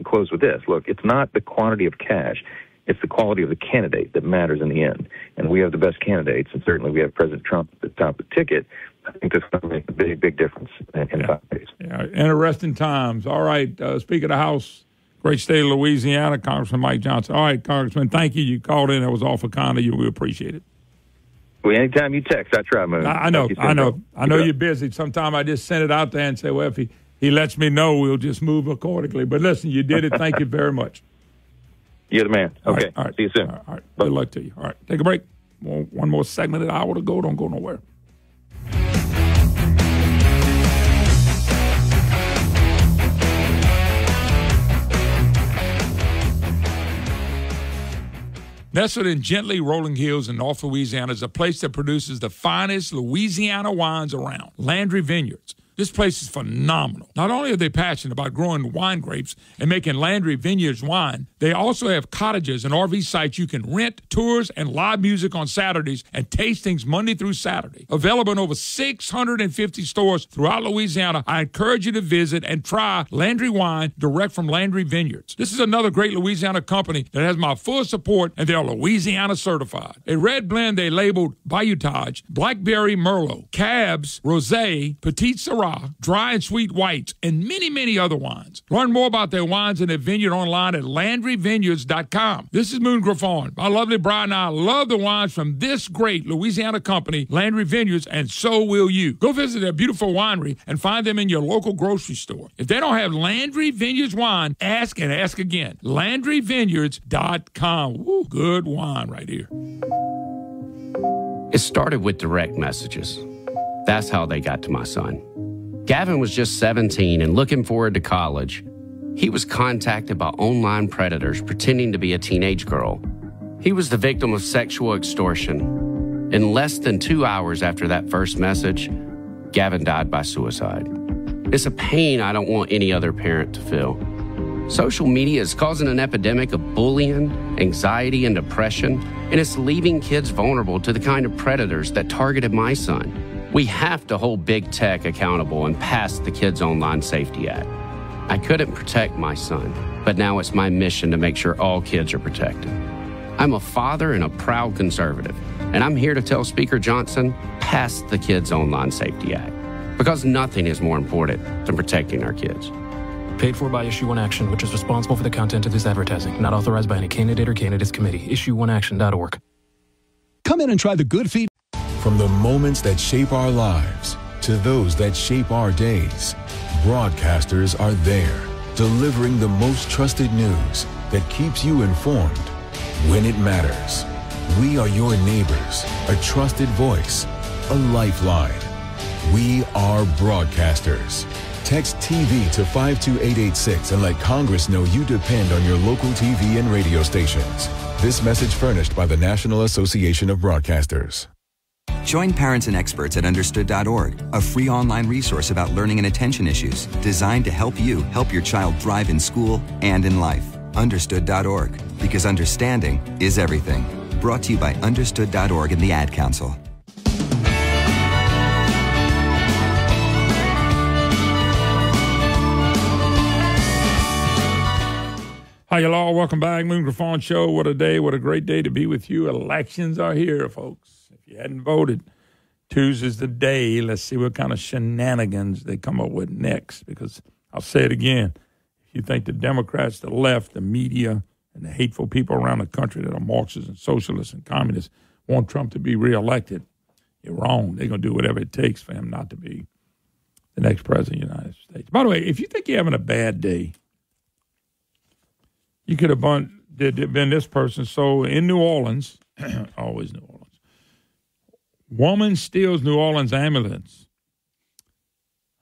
close with this. Look, it's not the quantity of cash. It's the quality of the candidate that matters in the end. And we have the best candidates, and certainly we have President Trump at the top of the ticket. I think that's going to make a big, big difference in 5 days. Yeah, interesting times. All right, Speaker of the House, great state of Louisiana, Congressman Mike Johnson. All right, Congressman, thank you. You called in. That was awful kind of you. We appreciate it. Well, anytime you text, I try, Moon. I know you're busy. Sometimes I just send it out there and say, well, if he lets me know, we'll just move accordingly. But listen, you did it. Thank you very much. You're the man. Okay. All right. See you soon. All right. Good luck to you. All right. Take a break. One more segment of the hour to go. Don't go nowhere. Nestled in gently rolling hills in North Louisiana is a place that produces the finest Louisiana wines around, Landry Vineyards. This place is phenomenal. Not only are they passionate about growing wine grapes and making Landry Vineyards wine, they also have cottages and RV sites you can rent, tours, and live music on Saturdays and tastings Monday through Saturday. Available in over 650 stores throughout Louisiana, I encourage you to visit and try Landry wine direct from Landry Vineyards. This is another great Louisiana company that has my full support, and they are Louisiana certified. A red blend they labeled Bayoutage, Blackberry Merlot, Cabs, Rosé, Petit Syrah, dry and sweet whites, and many, many other wines. Learn more about their wines and their vineyard online at LandryVineyards.com. This is Moon Griffon. My lovely bride and I love the wines from this great Louisiana company, Landry Vineyards, and so will you. Go visit their beautiful winery and find them in your local grocery store. If they don't have Landry Vineyards wine, ask and ask again. LandryVineyards.com. Woo, good wine right here. It started with direct messages. That's how they got to my son. Gavin was just 17 and looking forward to college. He was contacted by online predators pretending to be a teenage girl. He was the victim of sexual extortion. In less than 2 hours after that first message, Gavin died by suicide. It's a pain I don't want any other parent to feel. Social media is causing an epidemic of bullying, anxiety, and depression, and it's leaving kids vulnerable to the kind of predators that targeted my son. We have to hold big tech accountable and pass the Kids Online Safety Act. I couldn't protect my son, but now it's my mission to make sure all kids are protected. I'm a father and a proud conservative, and I'm here to tell Speaker Johnson, pass the Kids Online Safety Act, because nothing is more important than protecting our kids. Paid for by Issue One Action, which is responsible for the content of this advertising. Not authorized by any candidate or candidates committee. IssueOneAction.org. Come in and try the good feed. From the moments that shape our lives to those that shape our days, broadcasters are there, delivering the most trusted news that keeps you informed when it matters. We are your neighbors, a trusted voice, a lifeline. We are broadcasters. Text TV to 52886 and let Congress know you depend on your local TV and radio stations. This message furnished by the National Association of Broadcasters. Join parents and experts at Understood.org, a free online resource about learning and attention issues designed to help you help your child thrive in school and in life. Understood.org, because understanding is everything. Brought to you by Understood.org and the Ad Council. Hi, y'all. Welcome back. Moon Griffon Show. What a day. What a great day to be with you. Elections are here, folks. If you hadn't voted, Tuesday's the day. Let's see what kind of shenanigans they come up with next, because I'll say it again. If you think the Democrats, the left, the media, and the hateful people around the country that are Marxists and socialists and communists want Trump to be reelected, you're wrong. They're going to do whatever it takes for him not to be the next president of the United States. By the way, if you think you're having a bad day, you could have been this person. So in New Orleans, always New Orleans, woman steals New Orleans ambulance.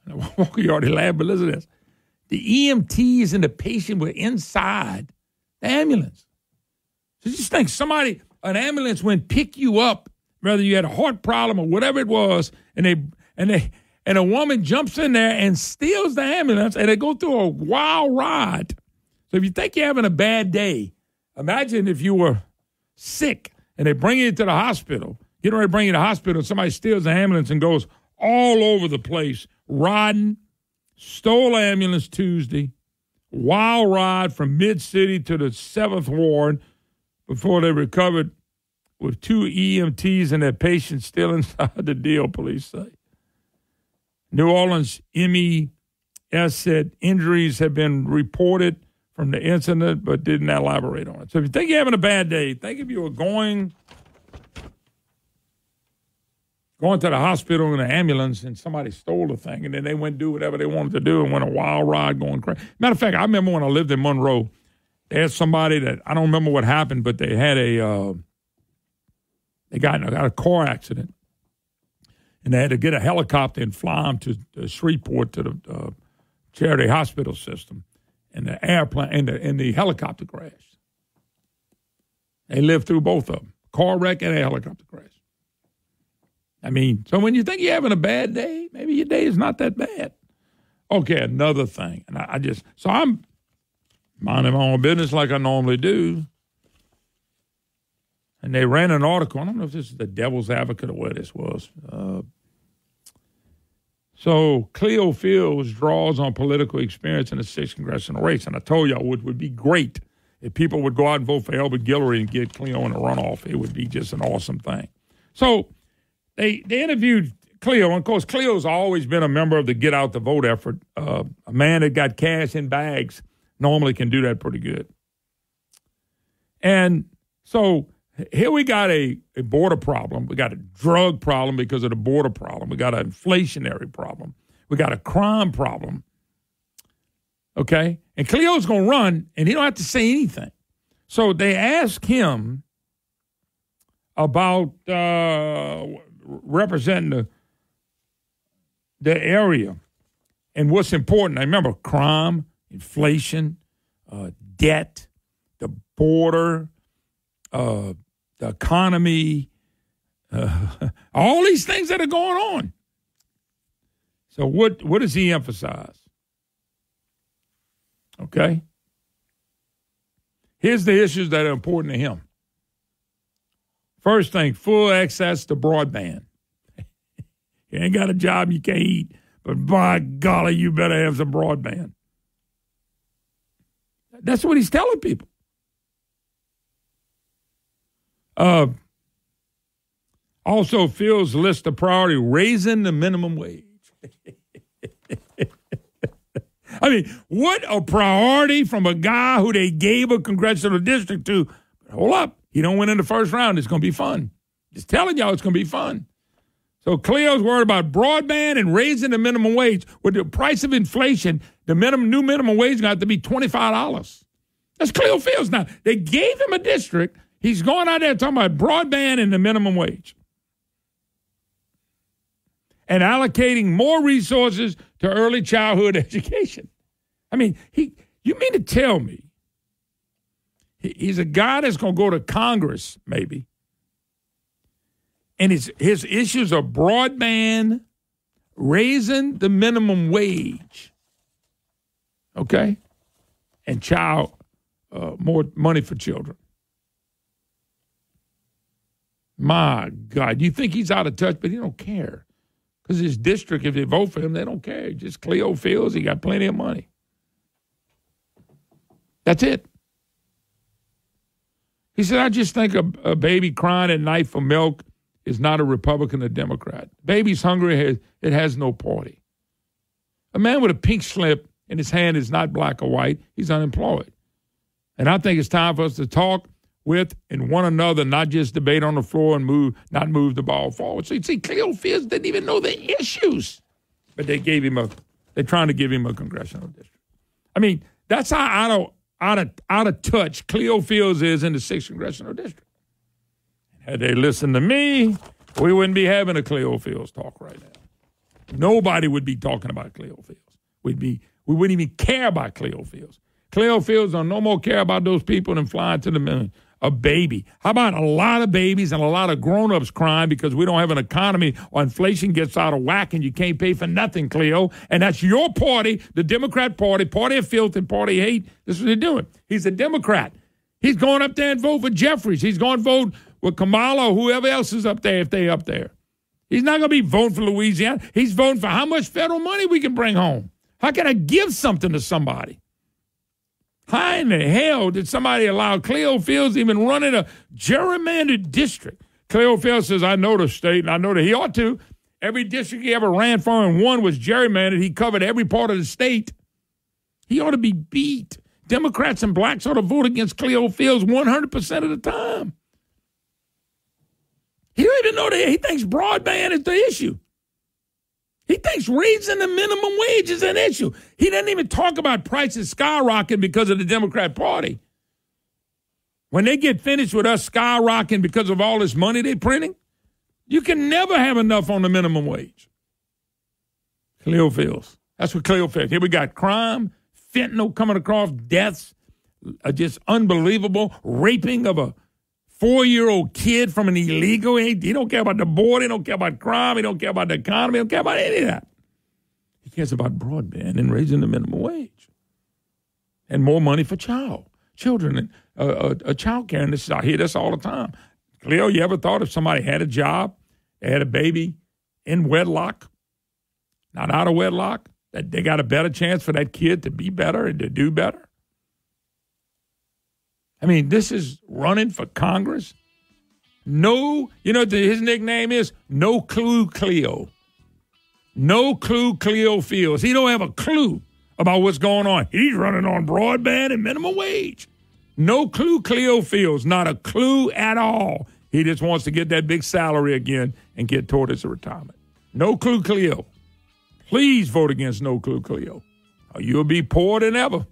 You already laughed, but listen to this. The EMTs and the patient were inside the ambulance. So just think an ambulance went pick you up, whether you had a heart problem or whatever it was, and a woman jumps in there and steals the ambulance, and they go through a wild ride. So if you think you're having a bad day, imagine if you were sick and they bring you to the hospital, getting ready to bring you to the hospital, and somebody steals the ambulance and goes all over the place, riding, stole ambulance Tuesday, wild ride from Mid-City to the 7th Ward before they recovered with 2 EMTs and their patients still inside the deal, police say. New Orleans MES said injuries have been reported from the incident, but didn't elaborate on it. So if you think you're having a bad day, think if you were going to the hospital in an ambulance and somebody stole the thing, and then they went and do whatever they wanted to do and went a wild ride going crazy. Matter of fact, I remember when I lived in Monroe, they had somebody that, I don't remember what happened, but they had they got in a car accident, and they had to get a helicopter and fly them to Shreveport to the Charity Hospital system. And the airplane and the helicopter crashed. They lived through both of them, car wreck and a helicopter crash. I mean, so when you think you're having a bad day, maybe your day is not that bad. Okay, another thing, and I'm minding my own business like I normally do. And they ran an article. I don't know if this is the Devil's Advocate or where this was. So Cleo Fields draws on political experience in the 6th congressional race. And I told y'all it would be great if people would go out and vote for Elbert Guillory and get Cleo in a runoff. It would be just an awesome thing. So they interviewed Cleo. And, of course, Cleo's always been a member of the Get Out the Vote effort. A man that got cash in bags normally can do that pretty good. And so here we got a border problem. We got a drug problem because of the border problem. We got an inflationary problem. We got a crime problem. Okay? And Cleo's going to run, and he don't have to say anything. So they asked him about representing the area and what's important. I remember crime, inflation, debt, the border, the economy, all these things that are going on. So what does he emphasize? Okay? Here's the issues that are important to him. First thing, full access to broadband. You ain't got a job, you can't eat, but by golly, you better have some broadband. That's what he's telling people. Also, Fields lists the priority, raising the minimum wage. I mean, what a priority from a guy who they gave a congressional district to. But hold up. He don't win in the first round. It's going to be fun. Just telling y'all it's going to be fun. So Cleo's worried about broadband and raising the minimum wage. With the price of inflation, the new minimum wage is going to have to be $25. That's Cleo Fields. Now, they gave him a district. He's going out there talking about broadband and the minimum wage. And allocating more resources to early childhood education. I mean, you mean to tell me he's a guy that's going to go to Congress, maybe, and his issues are broadband, raising the minimum wage, okay, and more money for children. My God, you think he's out of touch, but he don't care. Because his district, if they vote for him, they don't care. Just Cleo Fields, he got plenty of money. That's it. He said, I just think a baby crying at night for milk is not a Republican or Democrat. Baby's hungry, it has no party. A man with a pink slip in his hand is not black or white. He's unemployed. And I think it's time for us to talk with and one another, not just debate on the floor and not move the ball forward. So you see, Cleo Fields didn't even know the issues, but they're trying to give him a congressional district. I mean, that's how out of touch Cleo Fields is in the 6th congressional district. Had they listened to me, we wouldn't be having a Cleo Fields talk right now. Nobody would be talking about Cleo Fields. We wouldn't even care about Cleo Fields. Cleo Fields don't no more care about those people than flying to the moon. A baby. How about a lot of babies and a lot of grown-ups crying because we don't have an economy or inflation gets out of whack and you can't pay for nothing, Cleo. And that's your party, the Democrat Party, party of filth and party of hate. This is what they're doing. He's a Democrat. He's going up there and vote for Jeffries. He's going to vote with Kamala or whoever else is up there if they're up there. He's not going to be voting for Louisiana. He's voting for how much federal money we can bring home. How can I give something to somebody? How in the hell did somebody allow Cleo Fields even run in a gerrymandered district? Cleo Fields says, I know the state, and I know that he ought to. Every district he ever ran for and won was gerrymandered. He covered every part of the state. He ought to be beat. Democrats and blacks ought to vote against Cleo Fields 100% of the time. He don't even know that he thinks broadband is the issue. He thinks raising the minimum wage is an issue. He doesn't even talk about prices skyrocketing because of the Democrat Party. When they get finished with us skyrocketing because of all this money they're printing, you can never have enough on the minimum wage. Cleo Fields. That's what Cleo Fields. Here we got crime, fentanyl coming across, deaths, just unbelievable, raping of a 4-year-old kid from an illegal. He don't care about the border. He don't care about crime. He don't care about the economy. He don't care about any of that. He cares about broadband and raising the minimum wage and more money for children and child care. And I hear this all the time. Cleo, you ever thought if somebody had a job, they had a baby in wedlock, not out of wedlock, that they got a better chance for that kid to be better and to do better? I mean, this is running for Congress. No, you know what his nickname is? No Clue Cleo. No Clue Cleo Fields. He don't have a clue about what's going on. He's running on broadband and minimum wage. No Clue Cleo Fields. Not a clue at all. He just wants to get that big salary again and get toward his retirement. No Clue Cleo. Please vote against No Clue Cleo, or you'll be poorer than ever.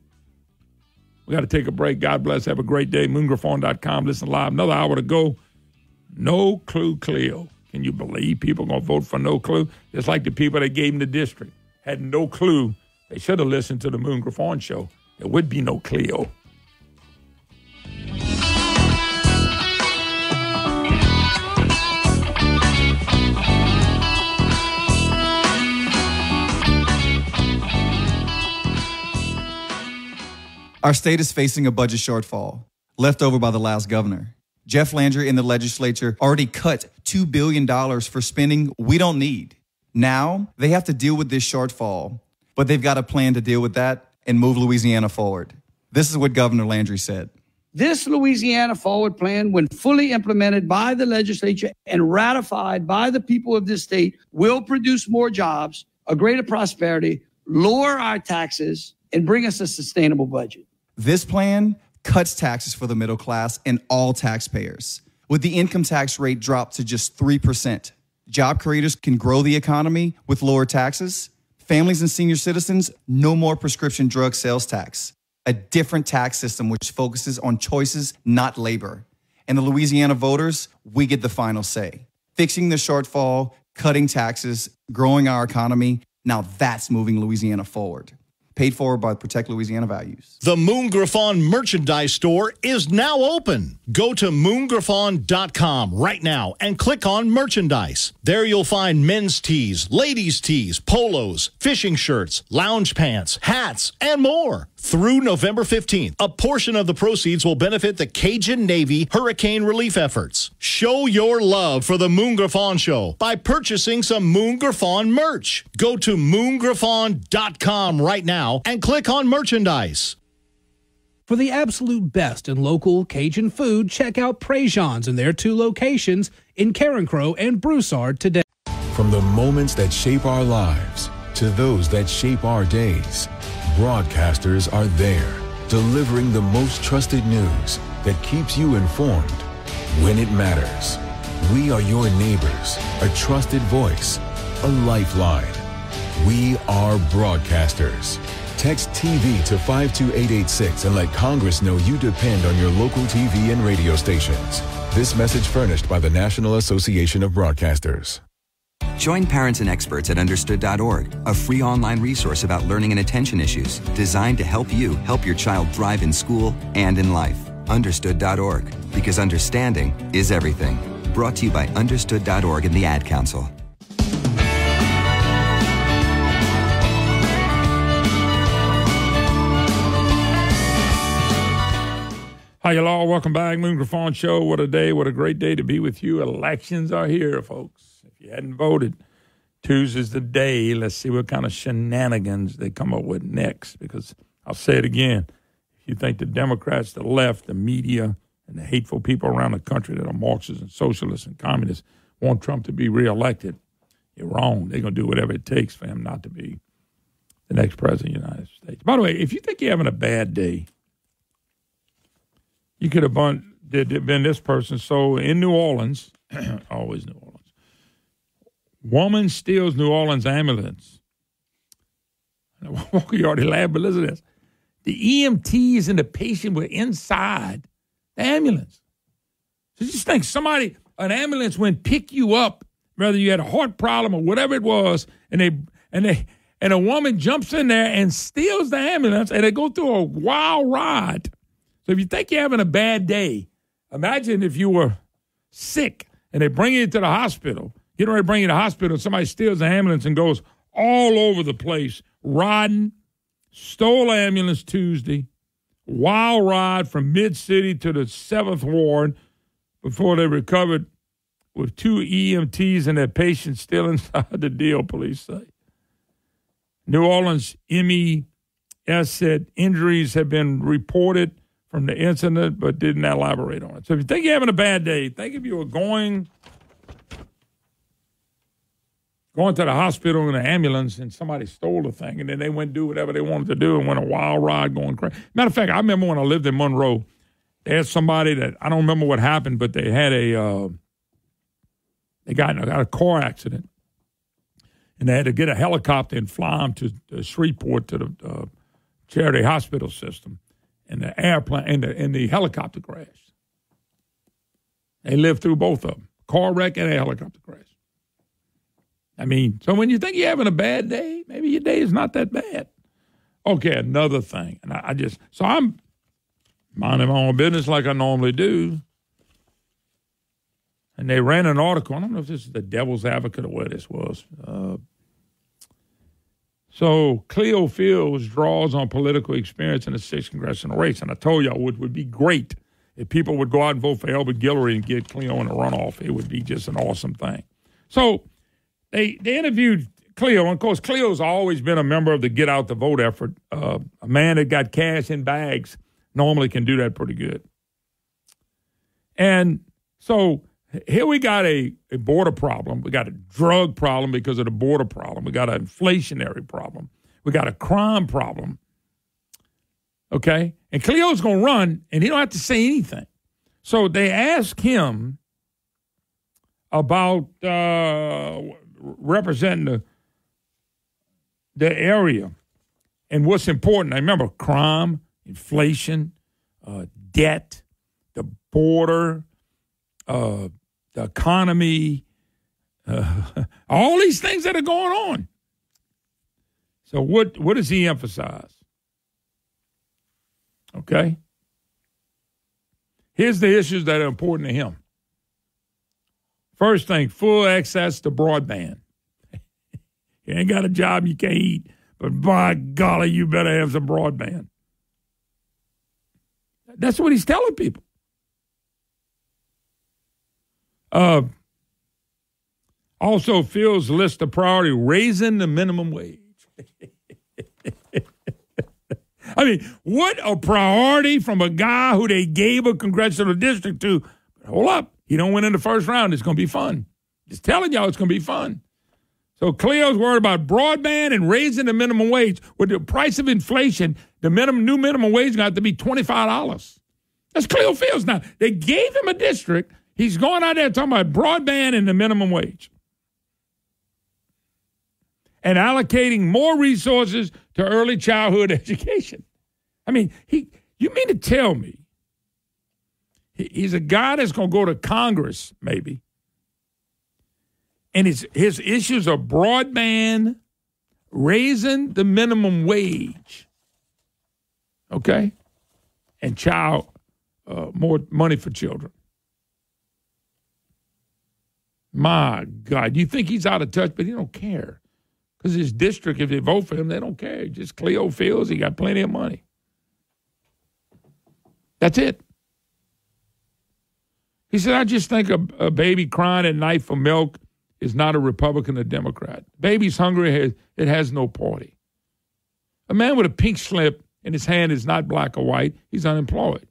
We got to take a break. God bless. Have a great day. MoonGriffon.com. Listen live. Another hour to go. No Clue Cleo. Can you believe people are going to vote for No Clue? Just like the people that gave him the district had no clue. They should have listened to the Moon Griffon show. There would be no Cleo. Our state is facing a budget shortfall. left over by the last governor. Jeff Landry in the legislature already cut $2 billion for spending we don't need. Now they have to deal with this shortfall, but they've got a plan to deal with that and move Louisiana forward. This is what Governor Landry said. This Louisiana Forward Plan, when fully implemented by the legislature and ratified by the people of this state, will produce more jobs, a greater prosperity, lower our taxes, and bring us a sustainable budget. This plan cuts taxes for the middle class and all taxpayers, with the income tax rate dropped to just 3%. Job creators can grow the economy with lower taxes. Families and senior citizens, no more prescription drug sales tax. A different tax system which focuses on choices, not labor. And the Louisiana voters, we get the final say. Fixing the shortfall, cutting taxes, growing our economy, now that's moving Louisiana forward. Paid for by Protect Louisiana Values. The Moon Griffon merchandise store is now open. Go to moongriffon.com right now and click on merchandise. There you'll find men's tees, ladies' tees, polos, fishing shirts, lounge pants, hats, and more. Through November 15th, a portion of the proceeds will benefit the Cajun Navy hurricane relief efforts. Show your love for the Moon Griffon Show by purchasing some Moon Griffon merch. Go to moongriffon.com right now and click on merchandise. For the absolute best in local Cajun food, check out Prejean's in their 2 locations in Carencro and Broussard today. From the moments that shape our lives to those that shape our days, broadcasters are there, delivering the most trusted news that keeps you informed when it matters. We are your neighbors, a trusted voice, a lifeline. We are broadcasters. Text TV to 52886 and let Congress know you depend on your local TV and radio stations. This message furnished by the National Association of Broadcasters. Join parents and experts at understood.org, a free online resource about learning and attention issues designed to help you help your child thrive in school and in life. Understood.org, because understanding is everything. Brought to you by Understood.org and the Ad Council. Hi, y'all. Welcome back. Moon Griffon Show. What a day. What a great day to be with you. Elections are here, folks. If you hadn't voted, Tuesday's the day. Let's see what kind of shenanigans they come up with next. Because I'll say it again. If you think the Democrats, the left, the media, and the hateful people around the country that are Marxists and socialists and communists want Trump to be reelected, you're wrong. They're going to do whatever it takes for him not to be the next president of the United States. By the way, if you think you're having a bad day, you could have been this person. So in New Orleans, always New Orleans, woman steals New Orleans ambulance. Walker, you already laughed, but listen to this. The EMTs and the patient were inside the ambulance. So just think an ambulance went pick you up, whether you had a heart problem or whatever it was, and a woman jumps in there and steals the ambulance, and they go through a wild ride. So if you think you're having a bad day, imagine if you were sick and they bring you to the hospital, get ready to bring you to the hospital, and somebody steals the ambulance and goes all over the place, riding, stole ambulance Tuesday, wild ride from Mid-City to the 7th Ward before they recovered with 2 EMTs and their patients still inside the deal, police say. New Orleans MES said injuries have been reported from the incident, but didn't elaborate on it. So if you think you're having a bad day, think if you were going to the hospital in an ambulance and somebody stole the thing, and then they went and do whatever they wanted to do and went a wild ride going crazy. Matter of fact, I remember when I lived in Monroe, they had somebody that, I don't remember what happened, but they had they got in a car accident, and they had to get a helicopter and fly them to Shreveport to the Charity Hospital system. And the airplane and the helicopter crashed. They lived through both of them, car wreck and a helicopter crash. I mean, so when you think you're having a bad day, maybe your day is not that bad. Okay, another thing, and I'm minding my own business like I normally do. And they ran an article. I don't know if this is the Devil's Advocate or what this was. So Cleo Fields draws on political experience in the 6th congressional race. And I told y'all what would be great if people would go out and vote for Elbert Guillory and get Cleo in a runoff, it would be just an awesome thing. So they interviewed Cleo, and of course, Cleo's always been a member of the Get Out the Vote effort. A man that got cash in bags normally can do that pretty good. And so here we got a border problem. We got a drug problem because of the border problem. We got an inflationary problem. We got a crime problem. Okay? And Cleo's going to run, and he don't have to say anything. So they asked him about representing the area and what's important. I remember crime, inflation, debt, the border, the economy, all these things that are going on. So what does he emphasize? Okay? Here's the issues that are important to him. First thing, full access to broadband. You ain't got a job, you can't eat, but by golly, you better have some broadband. That's what he's telling people. Also, Phil's list of priority, raising the minimum wage. I mean, what a priority from a guy who they gave a congressional district to. But hold up. He don't win in the first round. It's going to be fun. Just telling y'all it's going to be fun. So Cleo's worried about broadband and raising the minimum wage. With the price of inflation, the new minimum wage is going to have to be $25. That's Cleo Fields now. They gave him a district. He's going out there talking about broadband and the minimum wage. And allocating more resources to early childhood education. I mean, you mean to tell me he's a guy that's going to go to Congress, maybe, and his issues are broadband, raising the minimum wage, okay, and more money for children. My God, you think he's out of touch, but he don't care. Because his district, if they vote for him, they don't care. Just Cleo Fields, he got plenty of money. That's it. He said, I just think a baby crying at night for milk is not a Republican or Democrat. Baby's hungry, it has no party. A man with a pink slip in his hand is not black or white. He's unemployed.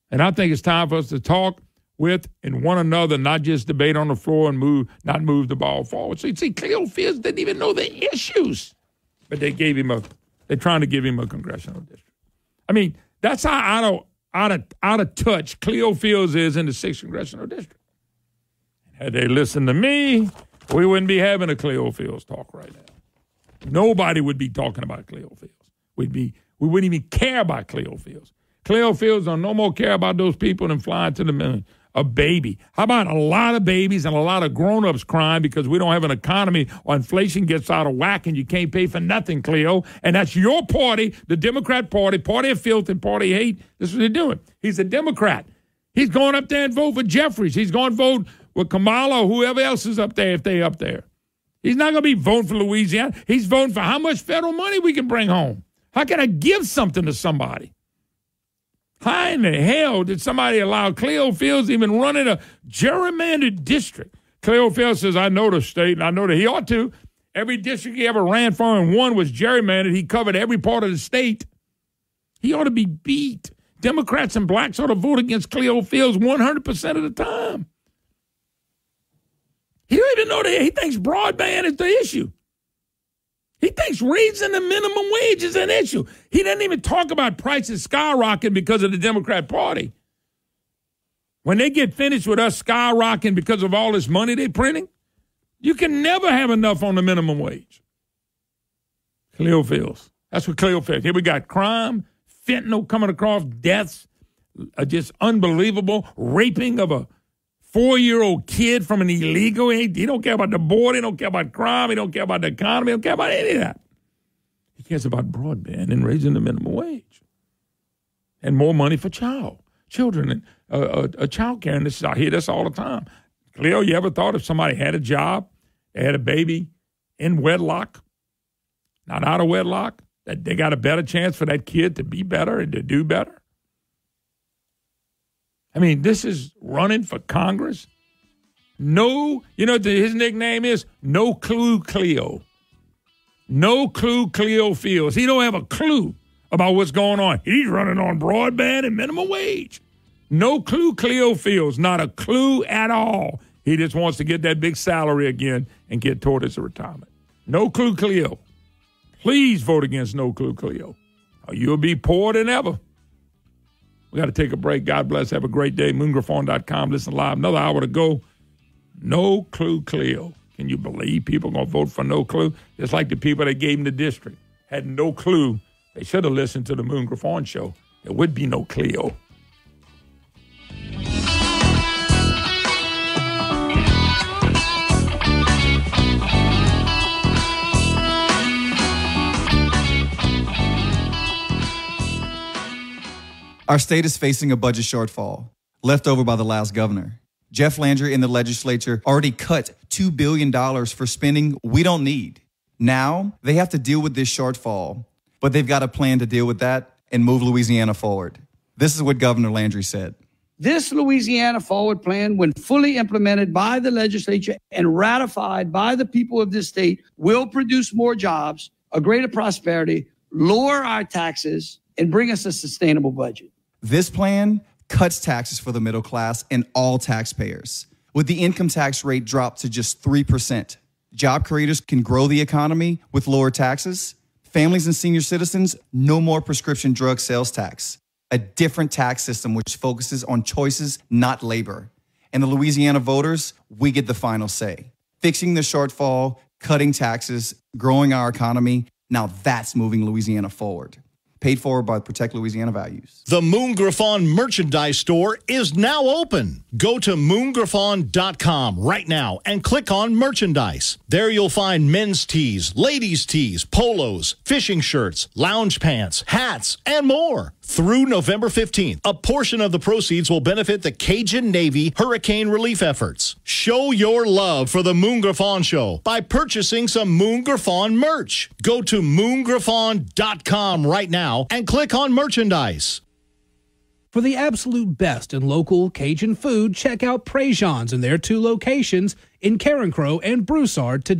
And I think it's time for us to talk with and one another, not just debate on the floor and not move the ball forward. So you see, Cleo Fields didn't even know the issues, but they're trying to give him a congressional district. I mean, that's how out of touch Cleo Fields is in the 6th congressional district. Had they listened to me, we wouldn't be having a Cleo Fields talk right now. Nobody would be talking about Cleo Fields. We wouldn't even care about Cleo Fields. Cleo Fields don't no more care about those people than flying to the moon. A baby. How about a lot of babies and a lot of grown-ups crying because we don't have an economy or inflation gets out of whack and you can't pay for nothing, Cleo? And that's your party, the Democrat Party, party of filth and party of hate. This is what they're doing. He's a Democrat. He's going up there and vote for Jeffries. He's going to vote with Kamala or whoever else is up there if they're up there. He's not going to be voting for Louisiana. He's voting for how much federal money we can bring home. How can I give something to somebody? How in the hell did somebody allow Cleo Fields to even run in a gerrymandered district? Cleo Fields says, I know the state, and I know that he ought to. Every district he ever ran for and won was gerrymandered. He covered every part of the state. He ought to be beat. Democrats and blacks ought to vote against Cleo Fields 100% of the time. He don't even know that he thinks broadband is the issue. He thinks raising the minimum wage is an issue. He doesn't even talk about prices skyrocketing because of the Democrat Party. When they get finished with us skyrocketing because of all this money they're printing, you can never have enough on the minimum wage. Cleo Fields. That's what Cleo Fields. Here we got crime, fentanyl coming across, deaths, just unbelievable, raping of a 4-year-old kid from an illegal. He don't care about the border. He don't care about crime. He don't care about the economy. He don't care about any of that. He cares about broadband and raising the minimum wage and more money for children and child care. And I hear this all the time. Cleo, you ever thought if somebody had a job, they had a baby in wedlock, not out of wedlock, that they got a better chance for that kid to be better and to do better? I mean, this is running for Congress. No, you know what his nickname is? No Clue Cleo. No Clue Cleo Fields. He don't have a clue about what's going on. He's running on broadband and minimum wage. No Clue Cleo Fields. Not a clue at all. He just wants to get that big salary again and get toward his retirement. No Clue Cleo. Please vote against No Clue Cleo. Or you'll be poorer than ever. We got to take a break. God bless. Have a great day. MoonGriffon.com. Listen live. Another hour to go. No Clue Cleo. Can you believe people are going to vote for No Clue? Just like the people that gave him the district had no clue. They should have listened to the Moon Griffon show. There would be no Cleo. Our state is facing a budget shortfall, left over by the last governor. Jeff Landry and the legislature already cut $2 billion for spending we don't need. Now they have to deal with this shortfall, but they've got a plan to deal with that and move Louisiana forward. This is what Governor Landry said. This Louisiana Forward Plan, when fully implemented by the legislature and ratified by the people of this state, will produce more jobs, a greater prosperity, lower our taxes, and bring us a sustainable budget. This plan cuts taxes for the middle class and all taxpayers, with the income tax rate dropped to just 3%. Job creators can grow the economy with lower taxes. Families and senior citizens, no more prescription drug sales tax. A different tax system which focuses on choices, not labor. And the Louisiana voters, we get the final say. Fixing the shortfall, cutting taxes, growing our economy, now that's moving Louisiana forward. Paid for by Protect Louisiana Values. The Moon Griffon merchandise store is now open. Go to moongriffon.com right now and click on merchandise. There you'll find men's tees, ladies' tees, polos, fishing shirts, lounge pants, hats, and more. Through November 15th, a portion of the proceeds will benefit the Cajun Navy hurricane relief efforts. Show your love for the Moon Griffon Show by purchasing some Moon Griffon merch. Go to moongriffon.com right now and click on merchandise. For the absolute best in local Cajun food, check out Prejean's in their 2 locations in Carencro and Broussard today.